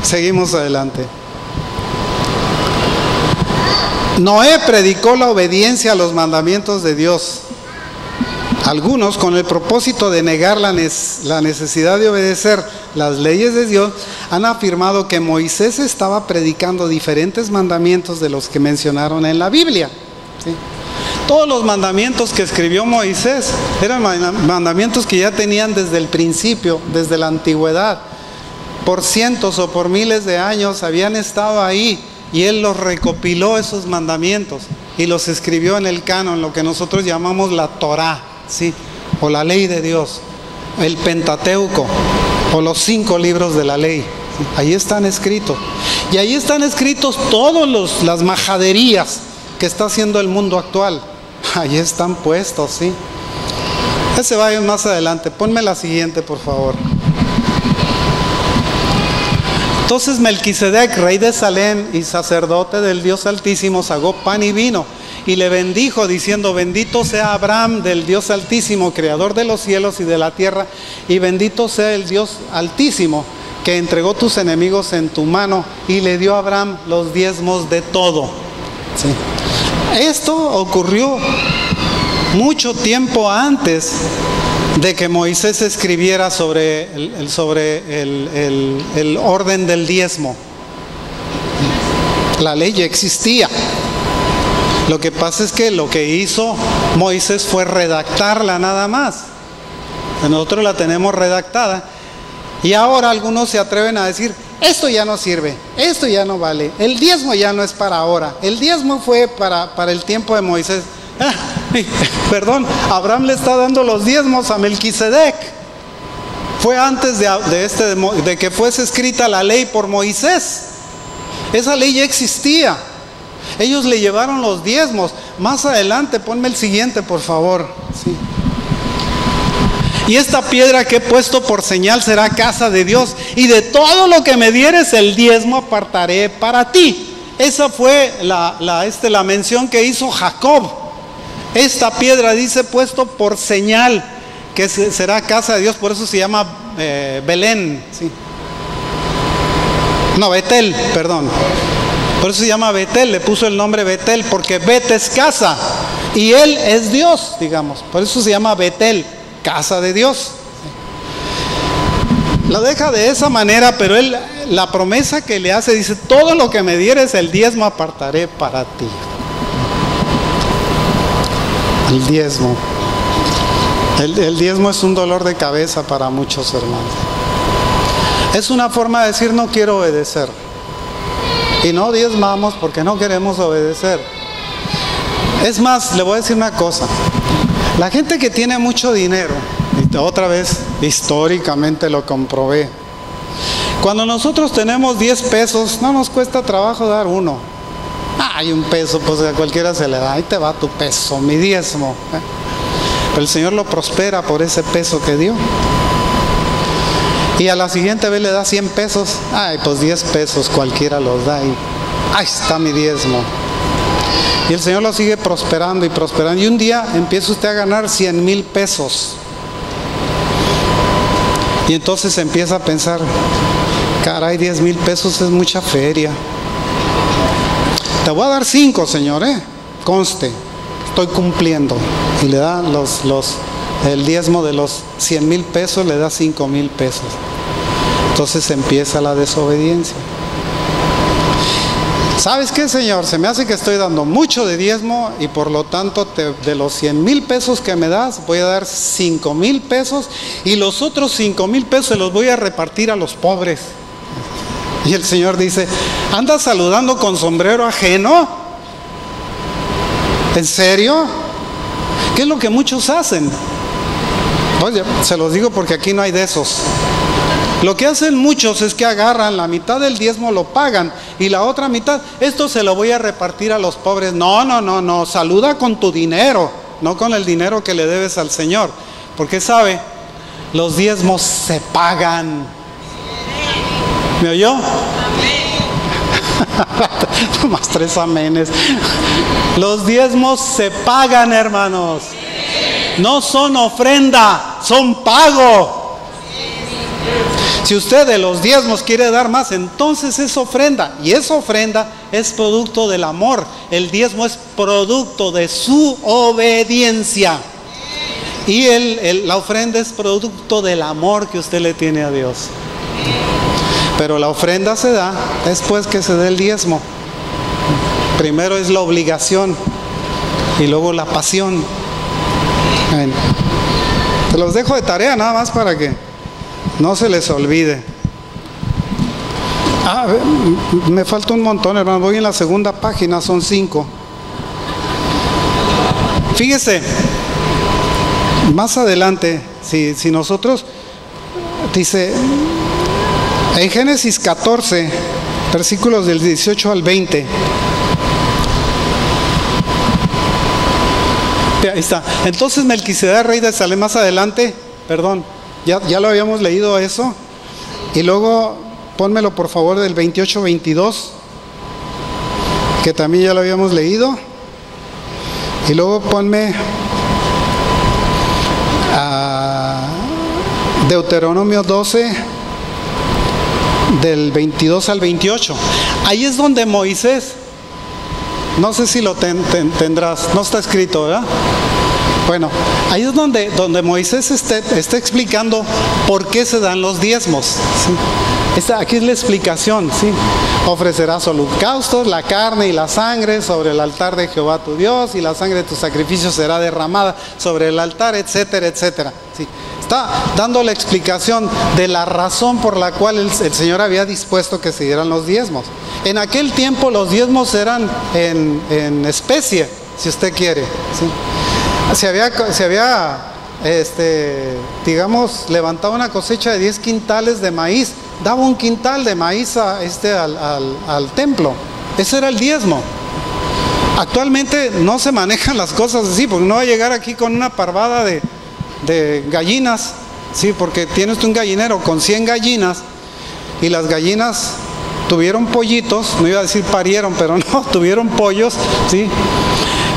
Seguimos adelante. Noé predicó la obediencia a los mandamientos de Dios. Algunos, con el propósito de negar la necesidad de obedecer las leyes de Dios, han afirmado que Moisés estaba predicando diferentes mandamientos de los que mencionaron en la Biblia, ¿sí? Todos los mandamientos que escribió Moisés eran mandamientos que ya tenían desde el principio, desde la antigüedad. Por cientos o por miles de años habían estado ahí, y él los recopiló, esos mandamientos, y los escribió en el canon, lo que nosotros llamamos la Torá, ¿sí? O la ley de Dios, el Pentateuco, o los 5 libros de la ley, ¿sí? Ahí están escritos. Y ahí están escritos todas las majaderías que está haciendo el mundo actual. Ahí están puestos, ¿sí? Ese va a ir más adelante. Ponme la siguiente, por favor. Entonces Melquisedec, rey de Salem y sacerdote del Dios Altísimo, sacó pan y vino y le bendijo, diciendo: bendito sea Abraham del Dios Altísimo, creador de los cielos y de la tierra, y bendito sea el Dios Altísimo, que entregó tus enemigos en tu mano, y le dio a Abraham los diezmos de todo, ¿sí? Esto ocurrió mucho tiempo antes de que Moisés escribiera sobre el orden del diezmo. La ley ya existía. Lo que pasa es que lo que hizo Moisés fue redactarla nada más. Nosotros la tenemos redactada, y ahora algunos se atreven a decir: esto ya no sirve, esto ya no vale, el diezmo ya no es para ahora, el diezmo fue para el tiempo de Moisés. Perdón, Abraham le está dando los diezmos a Melquisedec. Fue antes de que fuese escrita la ley por Moisés. Esa ley ya existía. Ellos le llevaron los diezmos. Más adelante, ponme el siguiente, por favor, ¿sí? Y esta piedra que he puesto por señal será casa de Dios, y de todo lo que me dieres el diezmo apartaré para ti. Esa fue la mención que hizo Jacob. Esta piedra dice puesto por señal que será casa de Dios, por eso se llama Belén, ¿sí? No, Betel, perdón. Por eso se llama Betel, le puso el nombre Betel, porque Bet es casa y Él es Dios, digamos. Por eso se llama Betel, casa de Dios. Lo deja de esa manera, pero él, la promesa que le hace, dice: todo lo que me dieres el diezmo apartaré para ti. El diezmo. El diezmo es un dolor de cabeza para muchos hermanos. Es una forma de decir: no quiero obedecer. Y no diezmamos porque no queremos obedecer. Es más, le voy a decir una cosa. La gente que tiene mucho dinero, y otra vez históricamente lo comprobé, cuando nosotros tenemos 10 pesos, no nos cuesta trabajo dar uno. Hay un peso, pues a cualquiera se le da. Ahí te va tu peso, mi diezmo. Pero el Señor lo prospera por ese peso que dio. Y a la siguiente vez le da 100 pesos. Pues 10 pesos cualquiera los da. Y ahí está mi diezmo. Y el Señor lo sigue prosperando y prosperando. Y un día empieza usted a ganar 100,000 pesos. Y entonces empieza a pensar: caray, 10,000 pesos es mucha feria. Te voy a dar 5, Señor, conste, estoy cumpliendo. Y le da el diezmo de los 100,000 pesos, le da 5,000 pesos. Entonces empieza la desobediencia. ¿Sabes qué, Señor? Se me hace que estoy dando mucho de diezmo, y por lo tanto de los 100,000 pesos que me das, voy a dar 5,000 pesos, y los otros 5,000 pesos se los voy a repartir a los pobres. Y el Señor dice: ¿andas saludando con sombrero ajeno? ¿En serio? ¿Qué es lo que muchos hacen? Oye, se los digo porque aquí no hay de esos. Lo que hacen muchos es que agarran la mitad del diezmo, lo pagan, y la otra mitad, esto se lo voy a repartir a los pobres. No, saluda con tu dinero, no con el dinero que le debes al Señor, porque sabe, los diezmos se pagan. ¿Me oyó? Más 3 amenes. Los diezmos se pagan, hermanos. No son ofrenda, son pago. Si usted de los diezmos quiere dar más, entonces es ofrenda. Y esa ofrenda es producto del amor. El diezmo es producto de su obediencia. Y la ofrenda es producto del amor que usted le tiene a Dios. Pero la ofrenda se da después que se dé el diezmo. Primero es la obligación y luego la pasión. Amén. Se los dejo de tarea nada más para que no se les olvide. Me falta un montón, hermano. Voy en la segunda página, son 5. Fíjese, más adelante, si nosotros, dice en Génesis 14, versículos del 18 al 20. Ahí está. Entonces Melquisedec, rey de Salem, más adelante, perdón, ya lo habíamos leído eso. Y luego pónmelo por favor del 28-22, que también ya lo habíamos leído. Y luego ponme Deuteronomio 12, del 22 al 28. Ahí es donde Moisés, no sé si lo tendrás, no está escrito, ¿verdad? Bueno, ahí es donde Moisés está explicando por qué se dan los diezmos, ¿sí? Aquí es la explicación, ¿sí? Ofrecerás holocaustos, la carne y la sangre sobre el altar de Jehová tu Dios, y la sangre de tu sacrificio será derramada sobre el altar, etcétera, etcétera, ¿sí? Está dando la explicación de la razón por la cual el Señor había dispuesto que se dieran los diezmos. En aquel tiempo los diezmos eran en especie, si usted quiere, ¿sí? Se había digamos, levantado una cosecha de 10 quintales de maíz, daba un quintal de maíz al templo. Ese era el diezmo. Actualmente no se manejan las cosas así, porque no va a llegar aquí con una parvada de de gallinas, sí, porque tienes un gallinero con 100 gallinas y las gallinas tuvieron pollitos, no iba a decir parieron, pero no, tuvieron pollos, sí,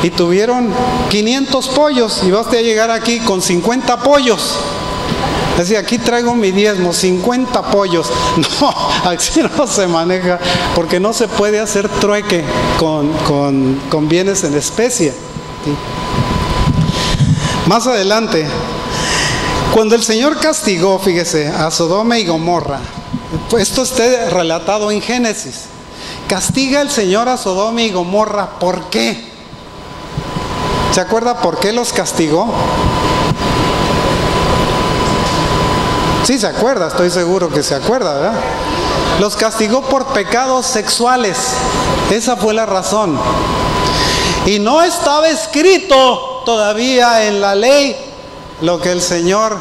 y tuvieron 500 pollos y vas a llegar aquí con 50 pollos. Es decir, aquí traigo mi diezmo, 50 pollos. No, así no se maneja, porque no se puede hacer trueque con bienes en especie, ¿sí? Más adelante, cuando el Señor castigó, fíjese, a Sodoma y Gomorra, esto está relatado en Génesis. Castiga el Señor a Sodoma y Gomorra, ¿por qué? ¿Se acuerda por qué los castigó? Sí se acuerda, estoy seguro que se acuerda, ¿verdad? Los castigó por pecados sexuales. Esa fue la razón. Y no estaba escrito todavía en la ley lo que el Señor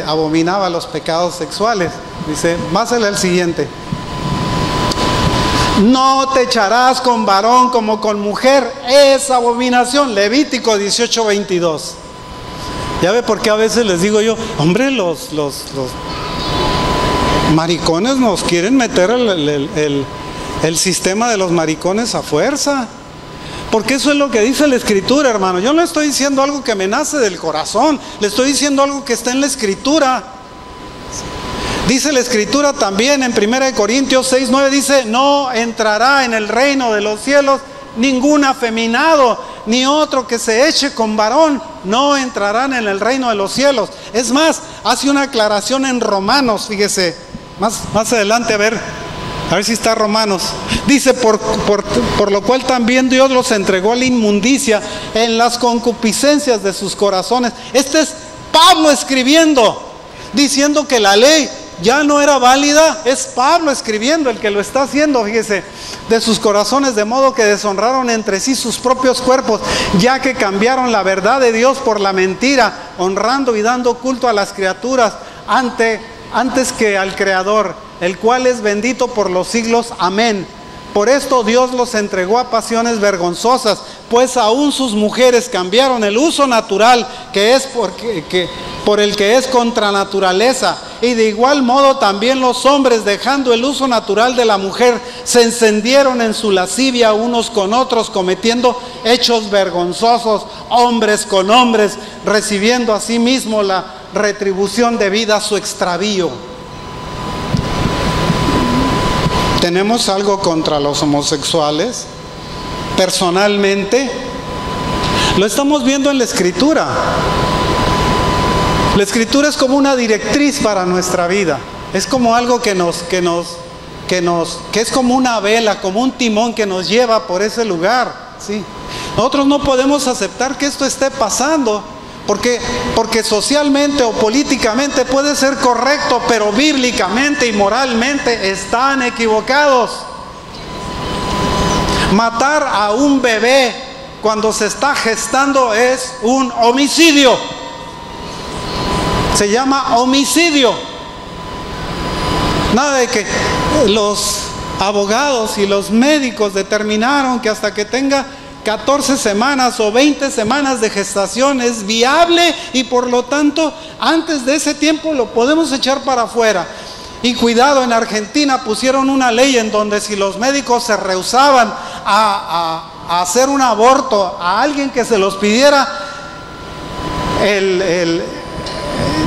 abominaba, los pecados sexuales. Dice, másale al siguiente. No te echarás con varón como con mujer. Es abominación. Levítico 18:22. Ya ve por qué a veces les digo yo, hombre, los maricones nos quieren meter el sistema de los maricones a fuerza. Porque eso es lo que dice la Escritura, hermano. Yo no estoy diciendo algo que me nace del corazón, le estoy diciendo algo que está en la Escritura. Dice la Escritura también en 1 Corintios 6:9, dice, no entrará en el reino de los cielos ningún afeminado, ni otro que se eche con varón, no entrarán en el reino de los cielos. Es más, hace una aclaración en Romanos, fíjese, más adelante, a ver si está Romanos. Dice, por lo cual también Dios los entregó a la inmundicia en las concupiscencias de sus corazones. Este es Pablo escribiendo, diciendo que la ley ya no era válida. Es Pablo escribiendo el que lo está haciendo, fíjese, de sus corazones, de modo que deshonraron entre sí sus propios cuerpos, ya que cambiaron la verdad de Dios por la mentira, honrando y dando culto a las criaturas antes que al Creador, el cual es bendito por los siglos. Amén. Por esto Dios los entregó a pasiones vergonzosas, pues aún sus mujeres cambiaron el uso natural que es por el que es contra naturaleza, y de igual modo también los hombres, dejando el uso natural de la mujer, se encendieron en su lascivia unos con otros, cometiendo hechos vergonzosos, hombres con hombres, recibiendo asimismo la retribución debida a su extravío. ¿Tenemos algo contra los homosexuales? Personalmente, lo estamos viendo en la Escritura. La Escritura es como una directriz para nuestra vida. Es como algo que es como una vela, como un timón que nos lleva por ese lugar, ¿sí? Nosotros no podemos aceptar que esto esté pasando, porque socialmente o políticamente puede ser correcto, pero bíblicamente y moralmente están equivocados. Matar a un bebé cuando se está gestando es un homicidio. Se llama homicidio. Nada de que los abogados y los médicos determinaron que hasta que tenga 14 semanas o 20 semanas de gestación es viable, y por lo tanto antes de ese tiempo lo podemos echar para afuera. Y cuidado, en Argentina pusieron una ley en donde si los médicos se rehusaban a hacer un aborto a alguien que se los pidiera, el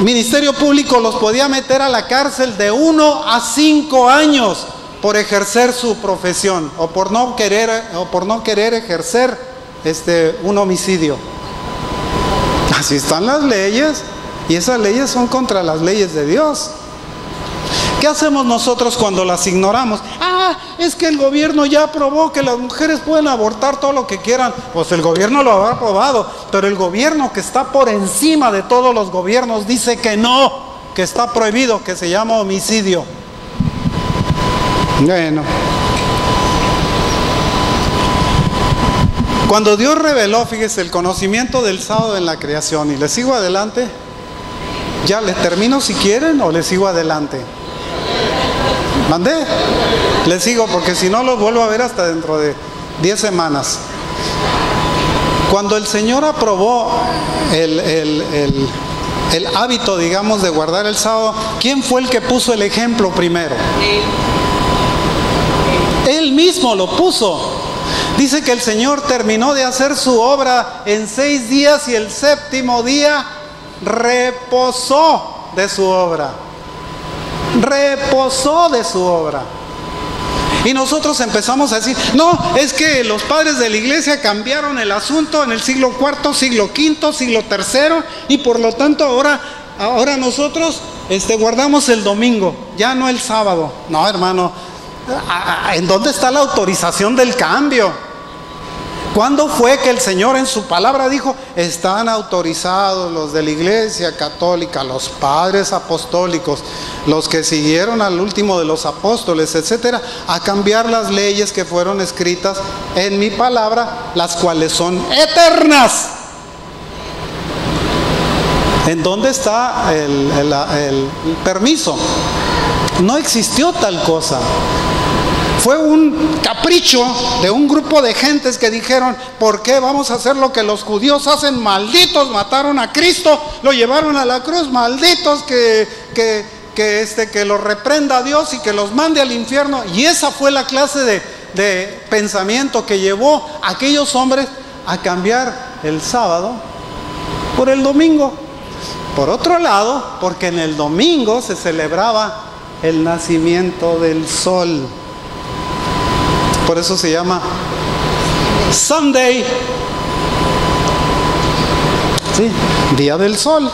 Ministerio Público los podía meter a la cárcel de 1 a 5 años por ejercer su profesión, o por no querer ejercer un homicidio. Así están las leyes, y esas leyes son contra las leyes de Dios. ¿Qué hacemos nosotros cuando las ignoramos? Es que el gobierno ya aprobó que las mujeres pueden abortar todo lo que quieran. Pues el gobierno lo habrá aprobado, pero el gobierno que está por encima de todos los gobiernos dice que no, que está prohibido, que se llama homicidio. Bueno, cuando Dios reveló, fíjese, el conocimiento del sábado en la creación, y le sigo adelante, ya les termino si quieren, o les sigo adelante. ¿Mandé? Les sigo, porque si no los vuelvo a ver hasta dentro de 10 semanas. Cuando el Señor aprobó el hábito, digamos, de guardar el sábado, ¿quién fue el que puso el ejemplo primero? Él mismo lo puso. Dice que el Señor terminó de hacer su obra en 6 días y el séptimo día reposó de su obra. Reposó de su obra. Y nosotros empezamos a decir, no, es que los padres de la iglesia cambiaron el asunto en el siglo IV, siglo V, siglo III, y por lo tanto ahora nosotros guardamos el domingo, ya no el sábado. No, hermano, ¿en dónde está la autorización del cambio? ¿Cuándo fue que el Señor en su palabra dijo, están autorizados los de la iglesia católica, los padres apostólicos, los que siguieron al último de los apóstoles, etcétera, a cambiar las leyes que fueron escritas en mi palabra, las cuales son eternas? ¿En dónde está el permiso? No existió tal cosa. Fue un capricho de un grupo de gentes que dijeron, ¿por qué vamos a hacer lo que los judíos hacen? Malditos, mataron a Cristo, lo llevaron a la cruz, malditos, que los reprenda a Dios y que los mande al infierno. Y esa fue la clase de pensamiento que llevó a aquellos hombres a cambiar el sábado por el domingo. Por otro lado, porque en el domingo se celebraba el nacimiento del sol. Por eso se llama Sunday, ¿sí? Día del sol,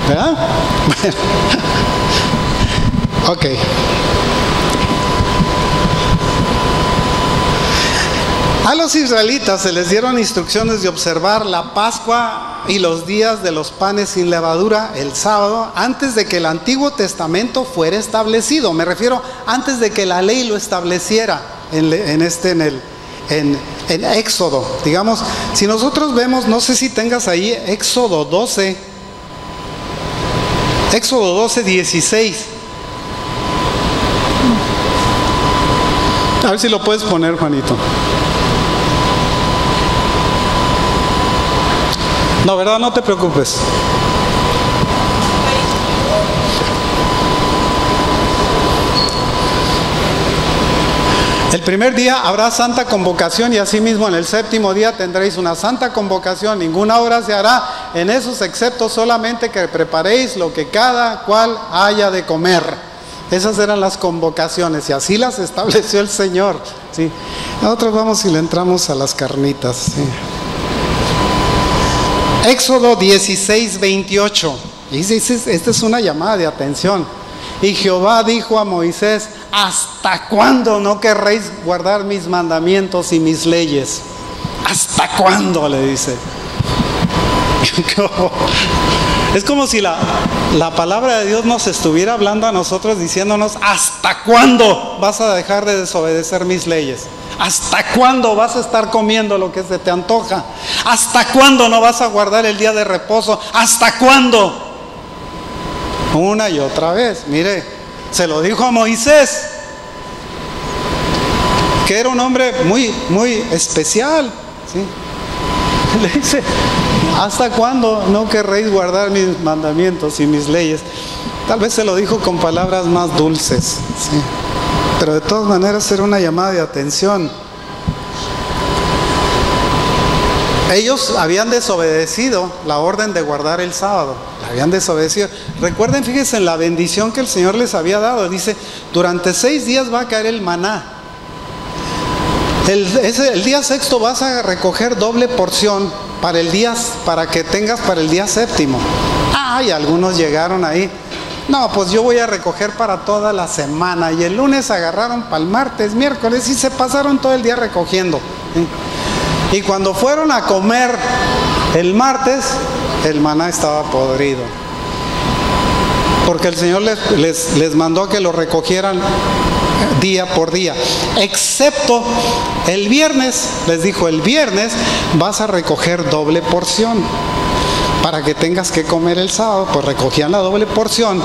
¿verdad? Bueno. Ok. A los israelitas se les dieron instrucciones de observar la Pascua y los días de los panes sin levadura el sábado antes de que el Antiguo Testamento fuera establecido. Me refiero antes de que la ley lo estableciera en Éxodo. Digamos, si nosotros vemos, no sé si tengas ahí Éxodo 12, 16. A ver si lo puedes poner, Juanito. No, ¿verdad? No te preocupes. El primer día habrá santa convocación y asimismo en el séptimo día tendréis una santa convocación. Ninguna obra se hará en esos excepto solamente que preparéis lo que cada cual haya de comer. Esas eran las convocaciones y así las estableció el Señor, ¿sí? Nosotros vamos y le entramos a las carnitas, ¿sí? Éxodo 16, 28. Esta es una llamada de atención. Y Jehová dijo a Moisés, ¿hasta cuándo no querréis guardar mis mandamientos y mis leyes? ¿Hasta cuándo? Le dice. Es como si la palabra de Dios nos estuviera hablando a nosotros diciéndonos, ¿hasta cuándo vas a dejar de desobedecer mis leyes? ¿Hasta cuándo vas a estar comiendo lo que se te antoja? ¿Hasta cuándo no vas a guardar el día de reposo? ¿Hasta cuándo? Una y otra vez. Mire, se lo dijo a Moisés, que era un hombre muy, muy especial, ¿sí? Le dice, ¿hasta cuándo no querréis guardar mis mandamientos y mis leyes? Tal vez se lo dijo con palabras más dulces, ¿sí? Pero de todas maneras era una llamada de atención. Ellos habían desobedecido la orden de guardar el sábado. La habían desobedecido. Recuerden, fíjense en la bendición que el Señor les había dado. Dice, durante 6 días va a caer el maná. El día sexto vas a recoger doble porción para que tengas para el día séptimo. Y algunos llegaron ahí. No, pues yo voy a recoger para toda la semana. Y el lunes agarraron para el martes, miércoles y se pasaron todo el día recogiendo. Y cuando fueron a comer el martes, el maná estaba podrido. Porque el Señor les mandó que lo recogieran día por día. Excepto el viernes, les dijo, el viernes vas a recoger doble porción. Para que tengas que comer el sábado, pues recogían la doble porción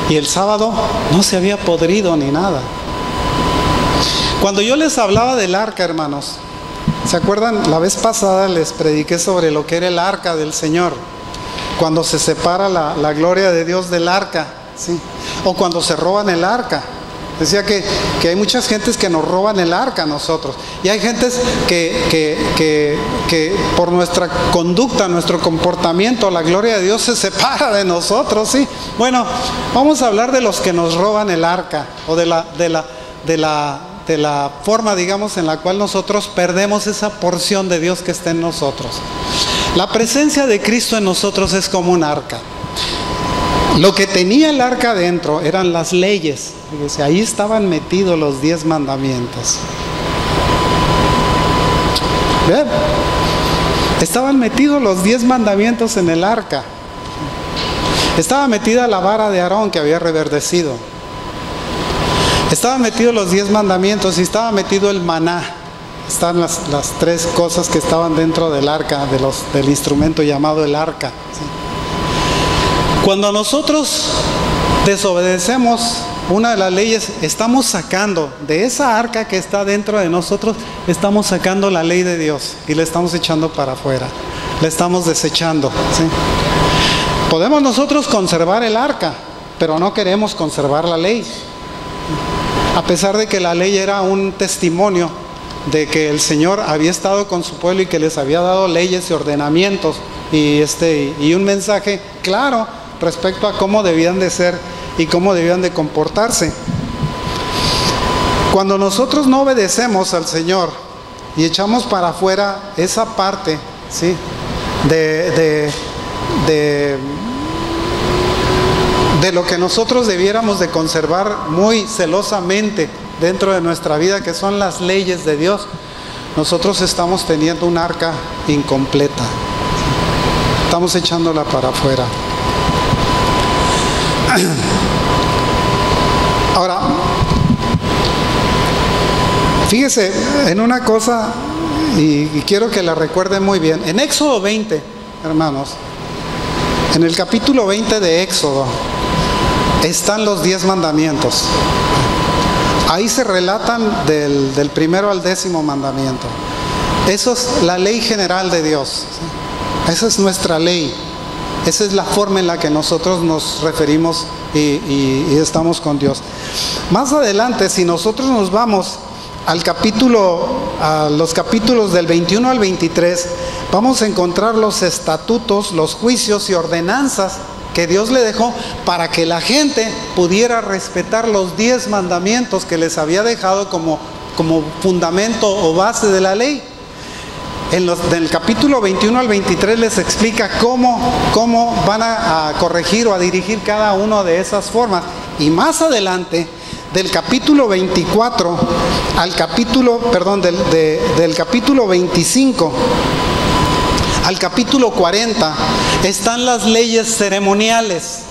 y el sábado no se había podrido ni nada. Cuando yo les hablaba del arca, hermanos, ¿se acuerdan? La vez pasada les prediqué sobre lo que era el arca del Señor. cuando se separa la gloria de Dios del arca, ¿sí? O cuando se roban el arca. Decía que hay muchas gentes que nos roban el arca a nosotros. Y hay gentes que por nuestra conducta, nuestro comportamiento, la gloria de Dios se separa de nosotros, ¿sí? Bueno, vamos a hablar de los que nos roban el arca, o de la forma, digamos, en la cual nosotros perdemos esa porción de Dios que está en nosotros. La presencia de Cristo en nosotros es como un arca. Lo que tenía el arca adentro eran las leyes. Fíjese, ahí estaban metidos los 10 mandamientos. ¿Ven? Estaban metidos los 10 mandamientos en el arca. Estaba metida la vara de Aarón que había reverdecido. Estaban metidos los 10 mandamientos y estaba metido el maná. Están las 3 cosas que estaban dentro del arca, del instrumento llamado el arca, ¿sí? Cuando nosotros desobedecemos una de las leyes, estamos sacando de esa arca que está dentro de nosotros, estamos sacando la ley de Dios y la estamos echando para afuera, la estamos desechando, ¿sí? Podemos nosotros conservar el arca, pero no queremos conservar la ley, a pesar de que la ley era un testimonio de que el Señor había estado con su pueblo y que les había dado leyes y ordenamientos y un mensaje claro respecto a cómo debían de ser y cómo debían de comportarse. Cuando nosotros no obedecemos al Señor y echamos para afuera esa parte, ¿sí?, de lo que nosotros debiéramos de conservar muy celosamente dentro de nuestra vida, que son las leyes de Dios, nosotros estamos teniendo un arca incompleta, estamos echándola para afuera. Ahora, fíjese en una cosa y quiero que la recuerden muy bien. En Éxodo 20, hermanos, en el capítulo 20 de Éxodo están los 10 mandamientos. Ahí se relatan del primero al 10º mandamiento. Eso es la ley general de Dios, ¿sí? Esa es nuestra ley. Esa es la forma en la que nosotros nos referimos y estamos con Dios. Más adelante, si nosotros nos vamos a los capítulos del 21 al 23, vamos a encontrar los estatutos, los juicios y ordenanzas que Dios le dejó para que la gente pudiera respetar los 10 mandamientos que les había dejado como fundamento o base de la ley. Del capítulo 21 al 23 les explica cómo van a corregir o a dirigir cada una de esas formas. Y más adelante, del capítulo 24 al del capítulo 25 al capítulo 40, están las leyes ceremoniales.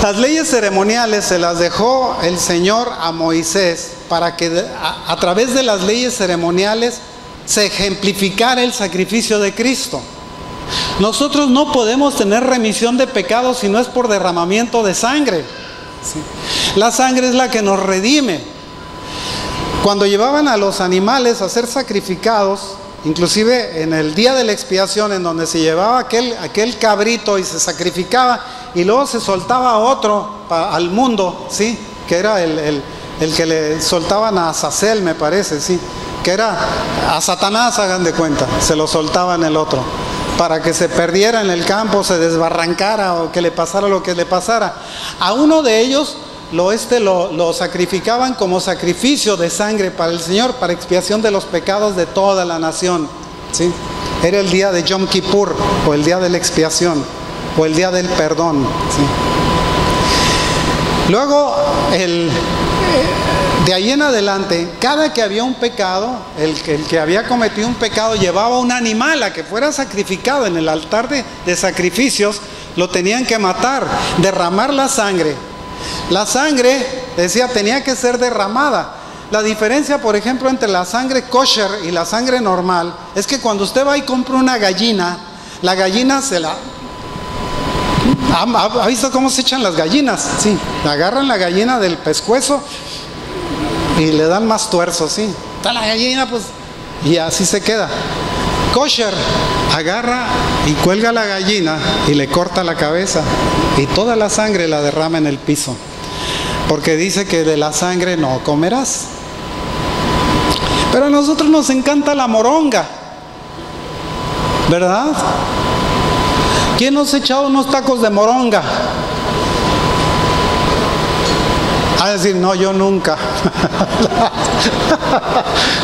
Las leyes ceremoniales se las dejó el Señor a Moisés para que a través de las leyes ceremoniales se ejemplificara el sacrificio de Cristo. Nosotros no podemos tener remisión de pecados si no es por derramamiento de sangre, ¿sí? La sangre es la que nos redime. Cuando llevaban a los animales a ser sacrificados, inclusive en el día de la expiación, en donde se llevaba aquel cabrito y se sacrificaba y luego se soltaba otro al mundo, ¿sí?, que era el que le soltaban a Azazel, me parece, sí, que era a Satanás, hagan de cuenta, se lo soltaban el otro, para que se perdiera en el campo, se desbarrancara o que le pasara lo que le pasara. A uno de ellos lo sacrificaban como sacrificio de sangre para el Señor, para expiación de los pecados de toda la nación, ¿sí? Era el día de Yom Kippur, o el día de la expiación, o el día del perdón, ¿sí? Luego, de ahí en adelante, cada que había un pecado, el que había cometido un pecado llevaba un animal a que fuera sacrificado en el altar de sacrificios, lo tenían que matar, derramar la sangre. La sangre, decía, tenía que ser derramada. La diferencia, por ejemplo, entre la sangre kosher y la sangre normal es que cuando usted va y compra una gallina, la gallina ¿ha visto cómo se echan las gallinas? Sí, agarran la gallina del pescuezo y le dan más tuerzo, ¿sí? Está la gallina, pues, y así se queda. kosher agarra y cuelga a la gallina y le corta la cabeza y toda la sangre la derrama en el piso, porque dice que de la sangre no comerás. Pero a nosotros nos encanta la moronga, ¿verdad? ¿Quién nos ha echado unos tacos de moronga? A decir, no, yo nunca.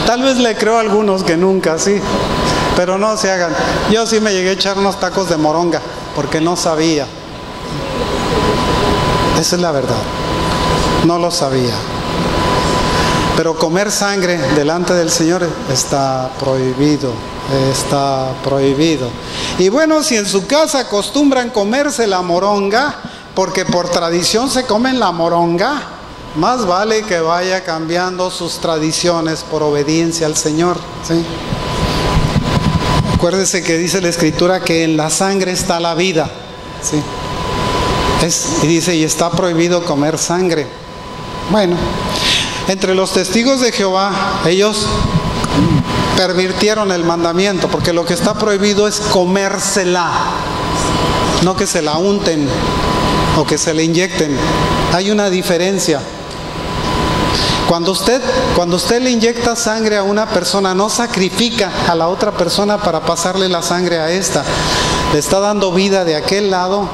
Tal vez le creo a algunos que nunca, sí. Pero no se hagan. Yo sí me llegué a echar unos tacos de moronga, porque no sabía. Esa es la verdad. No lo sabía. Pero comer sangre delante del Señor está prohibido. Está prohibido. Y bueno, si en su casa acostumbran comerse la moronga, porque por tradición se comen la moronga, más vale que vaya cambiando sus tradiciones por obediencia al Señor, ¿sí? Acuérdese que dice la Escritura que en la sangre está la vida, ¿sí? Y dice, y está prohibido comer sangre. Bueno, entre los testigos de Jehová, ellos pervirtieron el mandamiento, porque lo que está prohibido es comérsela, no que se la unten o que se le inyecten. Hay una diferencia. Cuando usted le inyecta sangre a una persona, no sacrifica a la otra persona para pasarle la sangre a esta. Le está dando vida de aquel lado,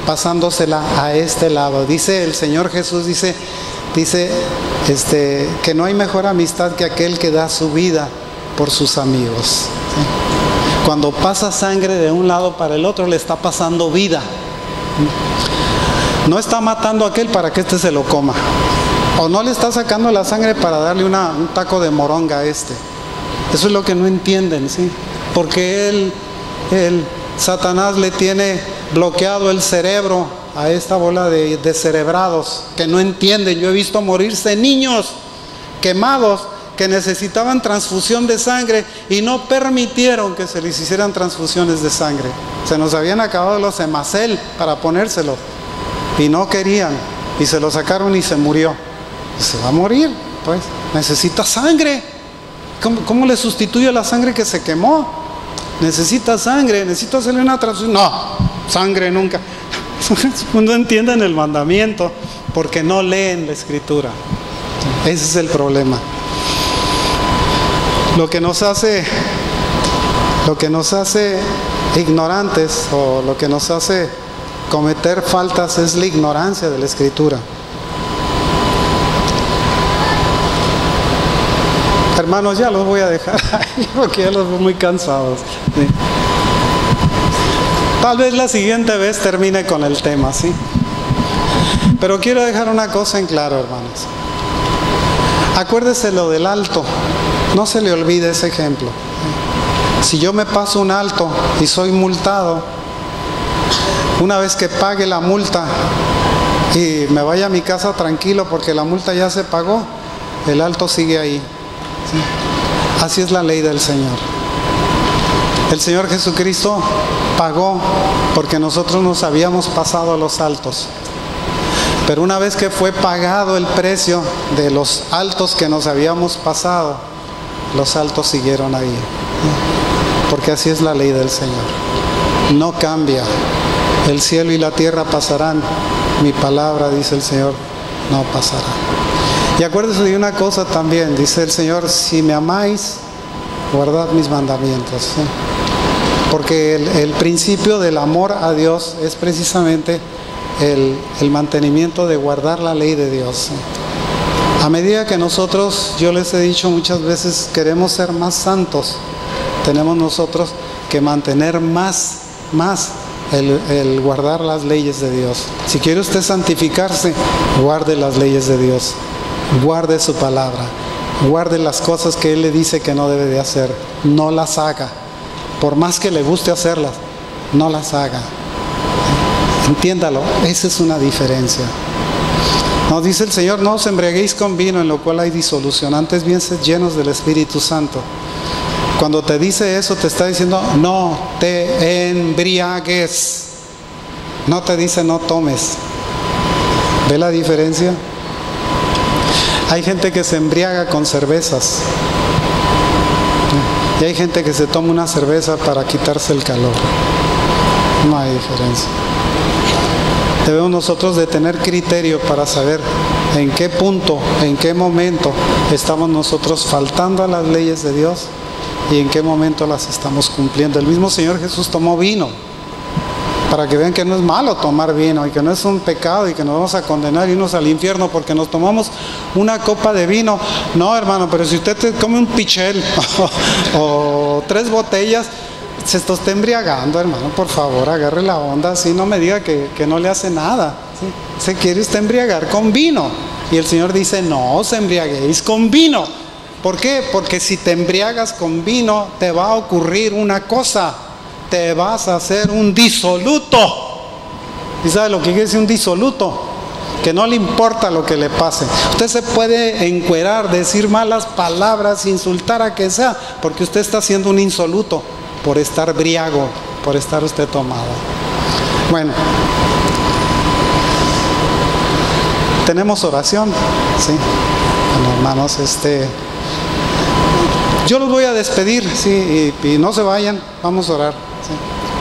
pasándosela a este lado. Dice el Señor Jesús, dice que no hay mejor amistad que aquel que da su vida por sus amigos, ¿sí? Cuando pasa sangre de un lado para el otro, le está pasando vida. No está matando a aquel para que éste se lo coma, o no le está sacando la sangre para darle un taco de moronga a este. Eso es lo que no entienden, ¿sí? Porque Satanás le tiene bloqueado el cerebro a esta bola de descerebrados que no entienden. Yo he visto morirse niños quemados que necesitaban transfusión de sangre y no permitieron que se les hicieran transfusiones de sangre. Se nos habían acabado los hemacel para ponérselo y no querían, y se lo sacaron y se murió. Y se va a morir, pues necesita sangre. ¿Cómo le sustituyo la sangre que se quemó? Necesita sangre, necesito hacerle una transfusión. No, sangre nunca. No entienden el mandamiento porque no leen la Escritura. Ese es el problema. Lo que nos hace ignorantes, o lo que nos hace cometer faltas, es la ignorancia de la Escritura. Hermanos, ya los voy a dejar ahí porque ya los veo muy cansados. Sí. Tal vez la siguiente vez termine con el tema, ¿sí? Pero quiero dejar una cosa en claro, hermanos. Acuérdese lo del alto. No se le olvide ese ejemplo. Si yo me paso un alto y soy multado, una vez que pague la multa y me vaya a mi casa tranquilo porque la multa ya se pagó, el alto sigue ahí, ¿sí? Así es la ley del Señor. El Señor Jesucristo pagó porque nosotros nos habíamos pasado los altos. Pero una vez que fue pagado el precio de los altos que nos habíamos pasado, los altos siguieron ahí. Porque así es la ley del Señor. No cambia. El cielo y la tierra pasarán. Mi palabra, dice el Señor, no pasará. Y acuérdense de una cosa también. Dice el Señor, si me amáis, guardad mis mandamientos, ¿sí? Porque el principio del amor a Dios es precisamente el mantenimiento de guardar la ley de Dios, ¿sí? A medida que nosotros, yo les he dicho muchas veces, queremos ser más santos, tenemos nosotros que mantener más el guardar las leyes de Dios. Si quiere usted santificarse, guarde las leyes de Dios, guarde su palabra, guarde las cosas que Él le dice que no debe de hacer, no las haga. Por más que le guste hacerlas, no las haga. Entiéndalo, esa es una diferencia. Nos dice el Señor, no os embriaguéis con vino en lo cual hay disolución, antes bien sed llenos del Espíritu Santo. Cuando te dice eso, te está diciendo, no te embriagues. No te dice no tomes. ¿Ve la diferencia? Hay gente que se embriaga con cervezas. Y hay gente que se toma una cerveza para quitarse el calor. No hay diferencia. Debemos nosotros de tener criterio para saber en qué punto, en qué momento estamos nosotros faltando a las leyes de Dios y en qué momento las estamos cumpliendo. El mismo Señor Jesús tomó vino, para que vean que no es malo tomar vino y que no es un pecado y que nos vamos a condenar y irnos al infierno porque nos tomamos una copa de vino. No, hermano, pero si usted come un pichel o 3 botellas, se está embriagando, hermano. Por favor, agarre la onda, así no me diga que no le hace nada, ¿sí? Se quiere usted embriagar con vino y el Señor dice, no os embriaguéis con vino. ¿Por qué? Porque si te embriagas con vino te va a ocurrir una cosa: te vas a hacer un disoluto. ¿Y sabe lo que quiere decir un disoluto? Que no le importa lo que le pase. Usted se puede encuerar, decir malas palabras, insultar a que sea, porque usted está siendo un insoluto por estar briago, por estar usted tomado. Bueno, tenemos oración, ¿sí? Bueno, hermanos, yo los voy a despedir, ¿sí? Y no se vayan, vamos a orar, ¿sí?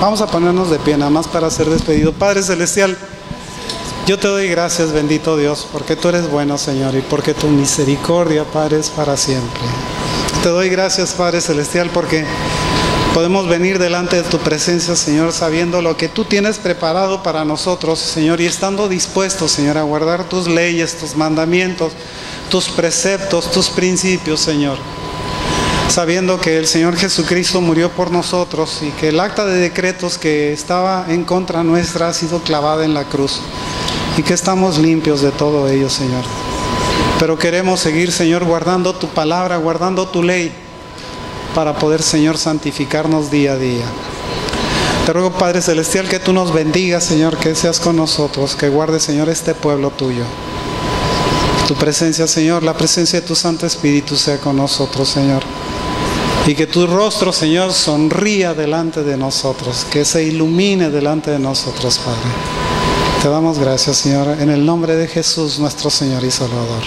Vamos a ponernos de pie nada más para ser despedido. Padre Celestial, yo te doy gracias, bendito Dios, porque tú eres bueno, Señor, y porque tu misericordia, Padre, es para siempre. Te doy gracias, Padre Celestial, porque podemos venir delante de tu presencia, Señor, sabiendo lo que tú tienes preparado para nosotros, Señor, y estando dispuestos, Señor, a guardar tus leyes, tus mandamientos, tus preceptos, tus principios, Señor. Sabiendo que el Señor Jesucristo murió por nosotros y que el acta de decretos que estaba en contra nuestra ha sido clavada en la cruz y que estamos limpios de todo ello, Señor. Pero queremos seguir, Señor, guardando tu palabra, guardando tu ley, para poder, Señor, santificarnos día a día. Te ruego, Padre Celestial, que tú nos bendigas, Señor, que seas con nosotros, que guardes, Señor, este pueblo tuyo. Tu presencia, Señor, la presencia de tu Santo Espíritu sea con nosotros, Señor. Y que tu rostro, Señor, sonría delante de nosotros, que se ilumine delante de nosotros, Padre. Te damos gracias, Señor, en el nombre de Jesús, nuestro Señor y Salvador.